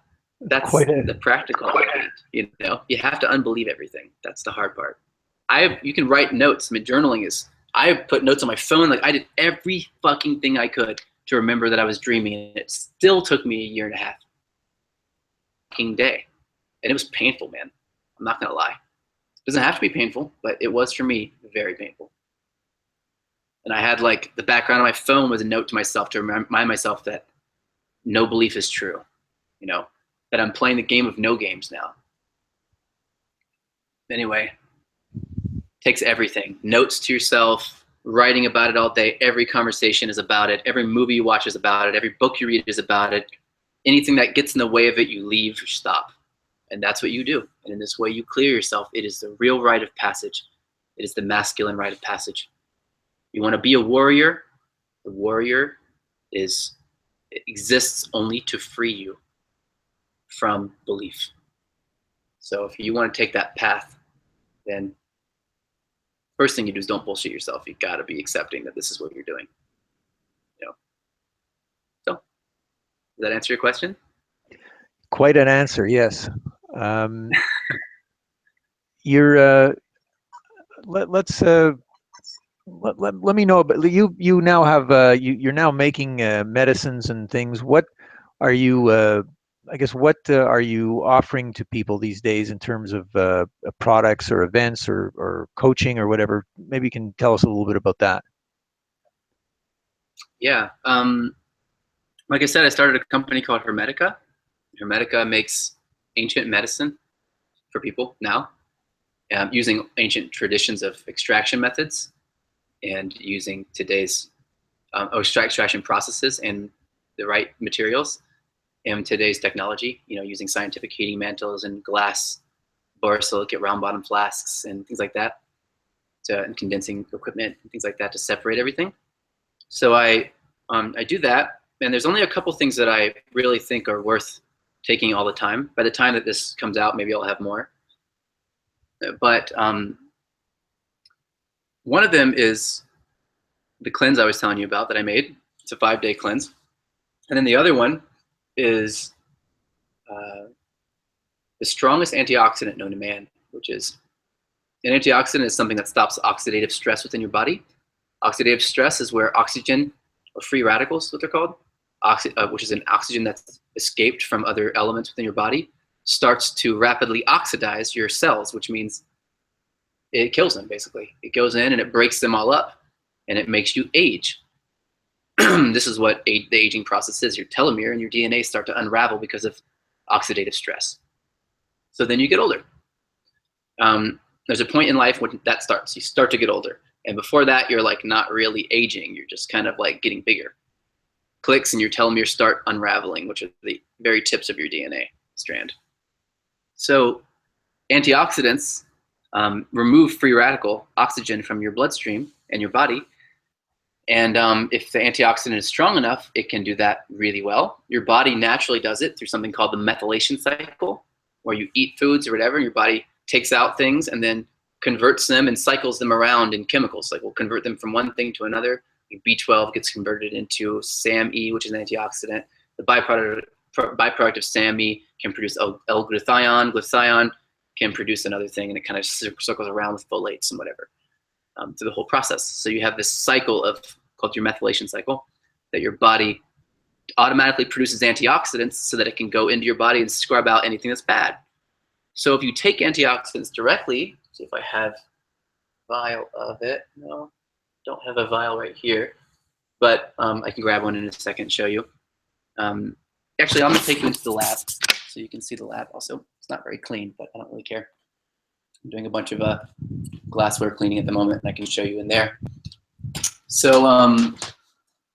Speaker 2: that's the practical part. You know, you have to unbelieve everything. That's the hard part. You can write notes. I mean, journaling is, I put notes on my phone. Like, I did every fucking thing I could to remember that I was dreaming, and it still took me 1.5 years. Fucking day. And it was painful, man. I'm not gonna lie. It doesn't have to be painful, but it was for me very painful. And I had, like, the background of my phone was a note to myself to remind myself that no belief is true, you know, that I'm playing the game of no games now. Anyway, takes everything. Notes to yourself, writing about it all day. Every conversation is about it. Every movie you watch is about it. Every book you read is about it. Anything that gets in the way of it, you leave or stop. And that's what you do. And in this way, you clear yourself. It is the real rite of passage. It is the masculine rite of passage. You want to be a warrior? The warrior exists only to free you from belief. So if you want to take that path, then first thing you do is don't bullshit yourself. You got to be accepting that this is what you're doing. You know. So, does that answer your question?
Speaker 1: Quite an answer, yes. You're let me know, but you now have you're now making medicines and things. What are you I guess what are you offering to people these days in terms of products or events or coaching or whatever? Maybe you can tell us a little bit about that.
Speaker 2: Yeah, like I said, I started a company called Hermetica. Hermetica makes ancient medicine for people now, using ancient traditions of extraction methods and using today's extraction processes and the right materials in today's technology, you know, using scientific heating mantles and glass borosilicate round bottom flasks and things like that, and condensing equipment and things like that to separate everything. So I do that, and there's only a couple things that I really think are worth taking all the time. By the time that this comes out, maybe I'll have more. But one of them is the cleanse I was telling you about that I made. It's a 5-day cleanse. And then the other one is the strongest antioxidant known to man, which is an antioxidant is something that stops oxidative stress within your body. Oxidative stress is where oxygen, or free radicals, what they're called, which is an oxygen that's escaped from other elements within your body, starts to rapidly oxidize your cells, which means it kills them, basically. It goes in and it breaks them all up, and it makes you age. This is what the aging process is. Your telomere and your DNA start to unravel because of oxidative stress. So then you get older. There's a point in life when that starts. You start to get older. And before that, you're like not really aging. You're just kind of like getting bigger. Clicks and your telomeres start unraveling, which are the very tips of your DNA strand. So antioxidants remove free radical oxygen from your bloodstream and your body. And if the antioxidant is strong enough, it can do that really well. Your body naturally does it through something called the methylation cycle, where you eat foods or whatever, and your body takes out things and then converts them and cycles them around in chemicals. Like we'll convert them from one thing to another. B12 gets converted into SAMe, which is an antioxidant. The byproduct of SAMe can produce L-glutathione. Glutathione can produce another thing, and it kind of circles around with folates and whatever through the whole process. So you have this cycle of called your methylation cycle that your body automatically produces antioxidants so that it can go into your body and scrub out anything that's bad. So if you take antioxidants directly, see if I have a vial of it. No, don't have a vial right here, but I can grab one in a second and show you. Actually, I'm gonna take you into the lab so you can see the lab also. It's not very clean, but I don't really care. I'm doing a bunch of glassware cleaning at the moment, and I can show you in there. So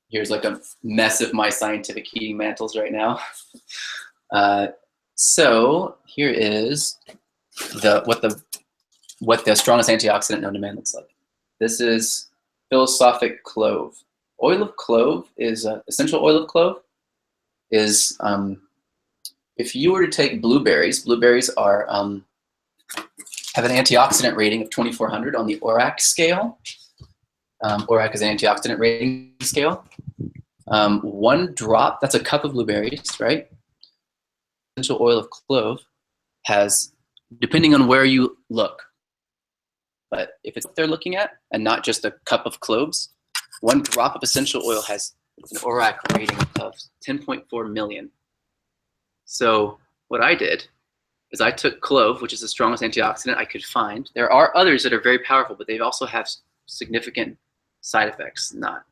Speaker 2: here's like a mess of my scientific heating mantles right now. So here is what the strongest antioxidant known to man looks like. This is philosophic clove. Oil of clove is essential oil of clove is if you were to take blueberries are have an antioxidant rating of 2400 on the ORAC scale. ORAC is an antioxidant rating scale. One drop, that's a cup of blueberries, right? Essential oil of clove has, depending on where you look, but if it's what they're looking at and not just a cup of cloves, one drop of essential oil has an ORAC rating of 10.4 million. So what I did is I took clove, which is the strongest antioxidant I could find. There are others that are very powerful, but they also have significant side effects, not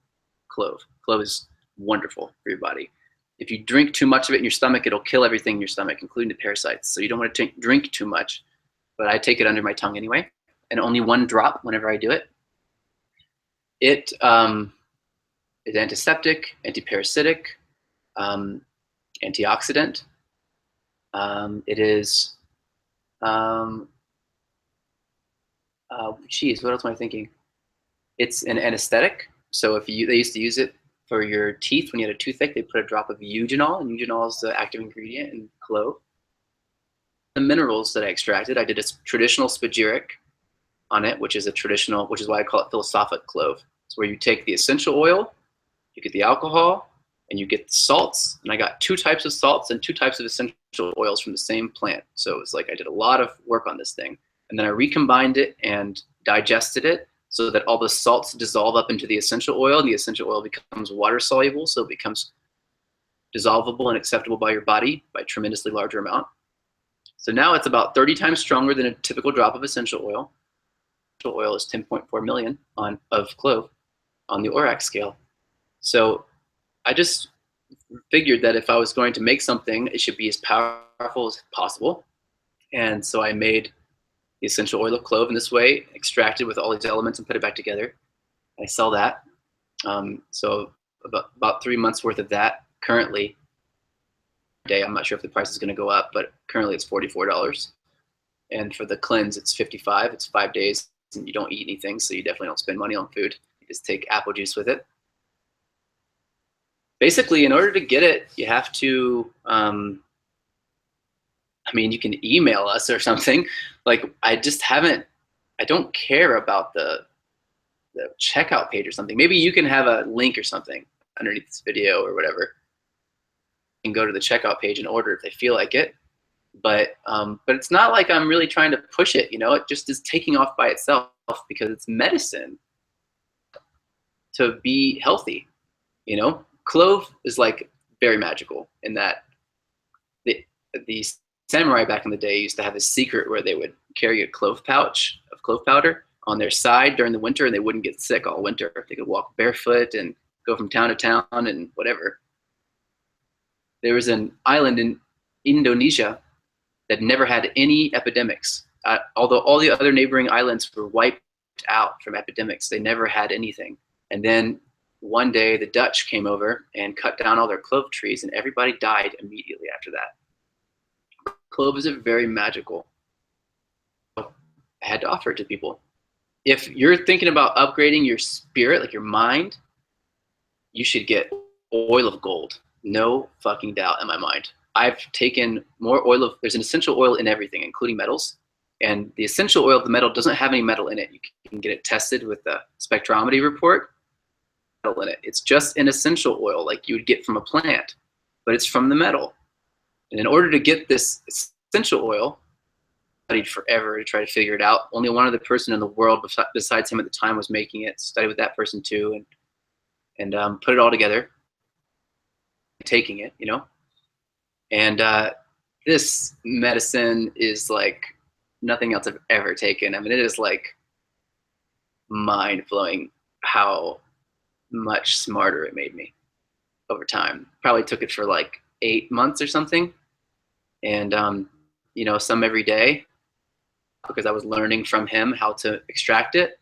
Speaker 2: clove. Clove is wonderful for your body. If you drink too much of it in your stomach, it'll kill everything in your stomach, including the parasites. So you don't want to drink too much, but I take it under my tongue anyway, and only one drop whenever I do it. It is antiseptic, antiparasitic, antioxidant. It is, geez, what else am I thinking? It's an anesthetic. So if they used to use it for your teeth when you had a toothache, they put a drop of eugenol, and eugenol is the active ingredient in clove. The minerals that I extracted, I did a traditional spagyric on it, which is why I call it philosophic clove. It's where you take the essential oil, you get the alcohol, and you get the salts. And I got 2 types of salts and 2 types of essential oils from the same plant. So it's like I did a lot of work on this thing. And then I recombined it and digested it so that all the salts dissolve up into the essential oil, and the essential oil becomes water soluble, so it becomes dissolvable and acceptable by your body by a tremendously larger amount. So now it's about 30 times stronger than a typical drop of essential oil. Essential oil is 10.4 million of clove on the ORAC scale. So I just figured that if I was going to make something, it should be as powerful as possible. And so I made the essential oil of clove in this way, extracted with all these elements and put it back together. I sell that. So about 3 months worth of that currently. Day, I'm not sure if the price is going to go up, but currently it's $44. And for the cleanse, it's $55. It's 5 days, and you don't eat anything, so you definitely don't spend money on food. You just take apple juice with it. Basically, in order to get it, you have to, I mean, you can email us or something. Like, I don't care about the checkout page or something. Maybe you can have a link or something underneath this video or whatever. You can go to the checkout page and order if they feel like it. But it's not like I'm really trying to push it, you know. It just is taking off by itself because it's medicine to be healthy, you know. Clove is like very magical in that the samurai back in the day used to have a secret where they would carry a clove pouch of clove powder on their side during the winter, and they wouldn't get sick all winter. They could walk barefoot and go from town to town and whatever. There was an island in Indonesia that never had any epidemics. Although all the other neighboring islands were wiped out from epidemics, they never had anything. And then one day the Dutch came over and cut down all their clove trees, and everybody died immediately after that. Clove is a very magical. I had to offer it to people. If you're thinking about upgrading your spirit, like your mind, you should get oil of gold. No fucking doubt in my mind. I've taken more oil of, there's an essential oil in everything, including metals. And the essential oil of the metal doesn't have any metal in it. You can get it tested with the spectrometry report. Metal in it. It's just an essential oil like you would get from a plant, but it's from the metal. And in order to get this essential oil, I studied forever to try to figure it out. Only one other person in the world besides him at the time was making it. Studied with that person too, and put it all together, taking it, you know. And this medicine is like nothing else I've ever taken. I mean, it is like mind-blowing how much smarter it made me over time. Probably took it for like 8 months or something. And, you know, some every day because I was learning from him how to extract it.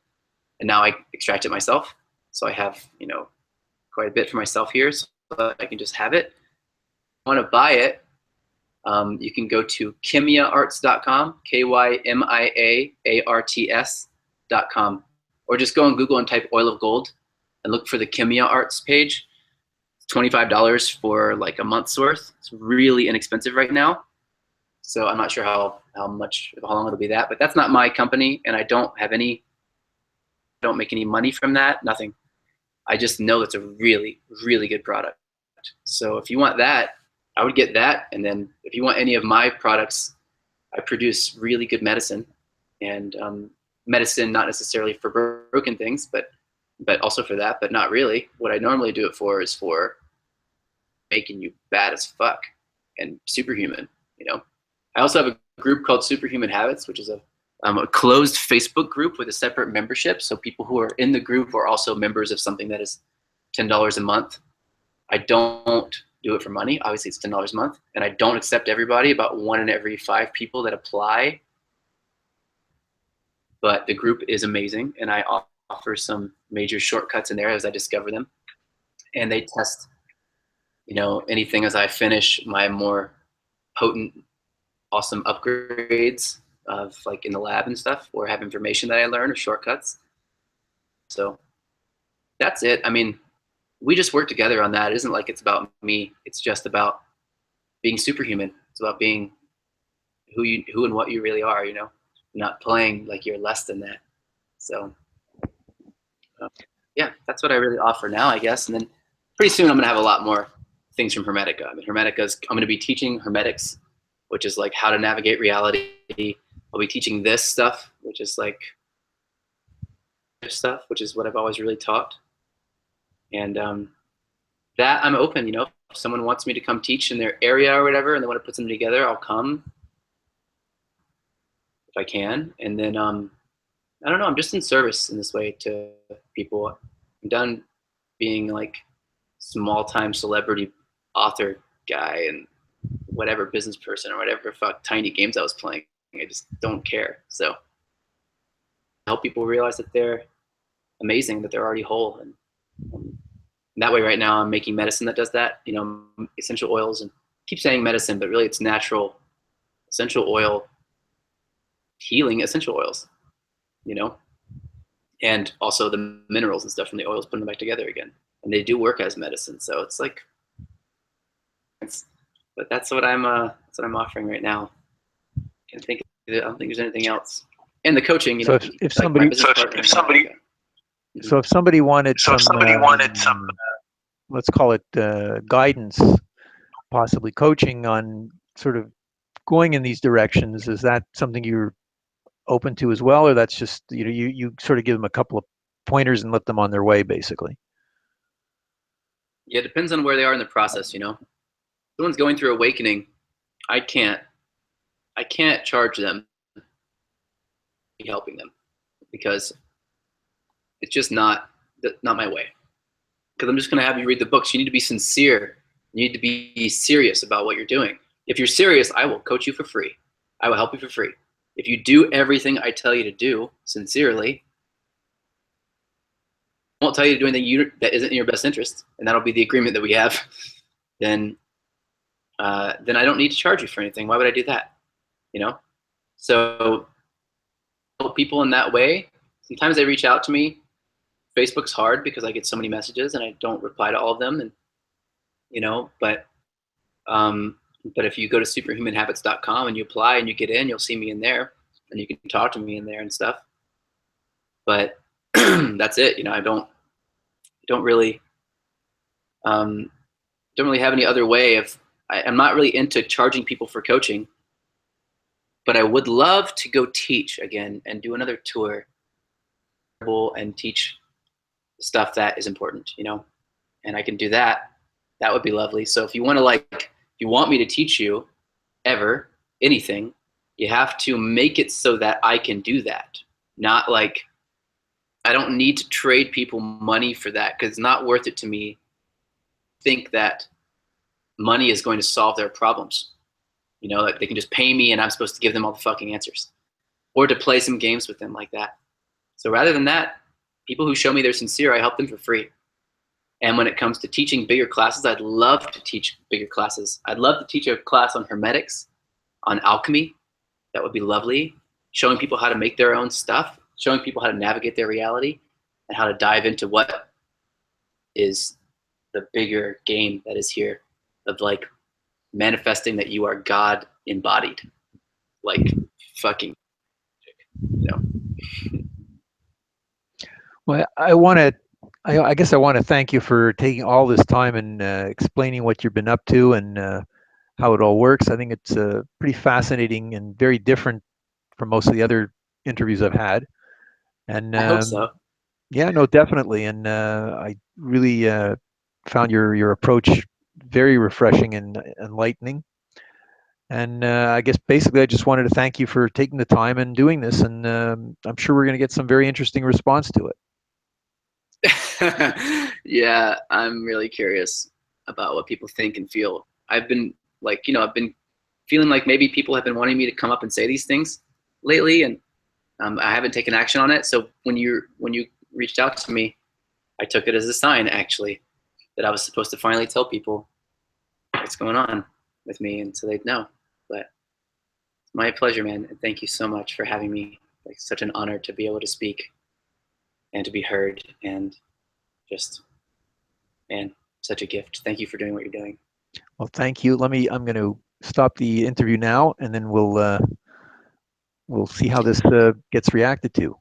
Speaker 2: And now I extract it myself. So I have, you know, quite a bit for myself here so that I can just have it. If you want to buy it, you can go to KymiaArts.com, KYMIAARTS.com, or just go on Google and type oil of gold and look for the Kymia Arts page. It's $25 for like a month's worth. It's really inexpensive right now. So I'm not sure how long it'll be that, but that's not my company, and I don't make any money from that, nothing. I just know it's a really, really good product. So if you want that, I would get that. And then if you want any of my products, I produce really good medicine, and medicine not necessarily for broken things, but also for that, but not really. What I normally do it for is for making you bad as fuck and superhuman, you know. I also have a group called Superhuman Habits, which is a closed Facebook group with a separate membership. So people who are in the group are also members of something that is $10 a month. I don't do it for money. Obviously, it's $10 a month. And I don't accept everybody, about 1 in every 5 people that apply. But the group is amazing, and I offer some major shortcuts in there as I discover them. And they test, you know, anything as I finish my more potent, awesome upgrades of like in the lab and stuff, or have information that I learn or shortcuts. So that's it. I mean, we just work together on that. It isn't like it's about me. It's just about being superhuman. It's about being who and what you really are, you know, not playing like you're less than that. So yeah, that's what I really offer now, I guess. And then pretty soon I'm going to have a lot more things from Hermetica. I mean, I'm going to be teaching Hermetics, which is like how to navigate reality. I'll be teaching this stuff, which is like stuff, which is what I've always really taught. And that I'm open, you know, if someone wants me to come teach in their area or whatever, and they want to put something together, I'll come if I can. And then, I don't know, I'm just in service in this way to people. I'm done being like small-time celebrity author guy and whatever business person or whatever fuck tiny games I was playing. I just don't care. So I help people realize that they're amazing, that they're already whole, and that way right now I'm making medicine that does that, essential oils, and I keep saying medicine, but really it's natural essential oil healing essential oils, and also the minerals and stuff from the oils, putting them back together again. And they do work as medicine. So it's like, but that's what I'm offering right now. I don't think there's anything else. And the coaching,
Speaker 1: So if somebody, so if somebody wanted some, let's call it guidance, possibly coaching on sort of going in these directions, is that something you're open to as well, or that's just you sort of give them a couple of pointers and let them on their way, basically?
Speaker 2: Yeah, it depends on where they are in the process. Someone's going through awakening, I can't charge them helping them, because it's just not my way. Because I'm just going to have you read the books. You need to be sincere. You need to be serious about what you're doing. If you're serious, I will coach you for free. I will help you for free. If you do everything I tell you to do sincerely, I won't tell you to do anything that isn't in your best interest, and that'll be the agreement that we have, then I don't need to charge you for anything. Why would I do that? So help people in that way. Sometimes they reach out to me. Facebook's hard because I get so many messages and I don't reply to all of them, and but if you go to superhumanhabits.com and you apply and you get in, you'll see me in there, and you can talk to me in there and stuff. But that's it. I don't really have any other way of. I'm not really into charging people for coaching, but I would love to go teach again and do another tour and teach stuff that is important, and I can do that. That would be lovely. So if you want to if you want me to teach you ever anything, you have to make it so that I can do that. Not I don't need to trade people money for that, because it's not worth it to me. Think that money is going to solve their problems. They can just pay me and I'm supposed to give them all the fucking answers, or to play some games with them like that. So rather than that, people who show me they're sincere, I help them for free. And when it comes to teaching bigger classes, I'd love to teach bigger classes. I'd love to teach a class on hermetics, on alchemy. That would be lovely. Showing people how to make their own stuff, showing people how to navigate their reality, and how to dive into what is the bigger game that is here of manifesting that you are God embodied, fucking,
Speaker 1: Well, I guess I want to thank you for taking all this time and explaining what you've been up to and how it all works. I think it's pretty fascinating and very different from most of the other interviews I've had. And
Speaker 2: I hope so.
Speaker 1: Yeah, no, definitely. And I really found your approach very refreshing and enlightening. And I guess basically I just wanted to thank you for taking the time and doing this. And I'm sure we're going to get some very interesting response to it.
Speaker 2: Yeah, I'm really curious about what people think and feel. I've been I've been feeling like maybe people have been wanting me to come up and say these things lately, and I haven't taken action on it. So when you reached out to me, I took it as a sign, actually, that I was supposed to finally tell people what's going on with me, and so they'd know. But it's my pleasure, man, and thank you so much for having me. It's such an honor to be able to speak and to be heard, and just, man, such a gift. Thank you for doing what you're doing.
Speaker 1: Well, thank you. I'm going to stop the interview now, and then we'll see how this gets reacted to.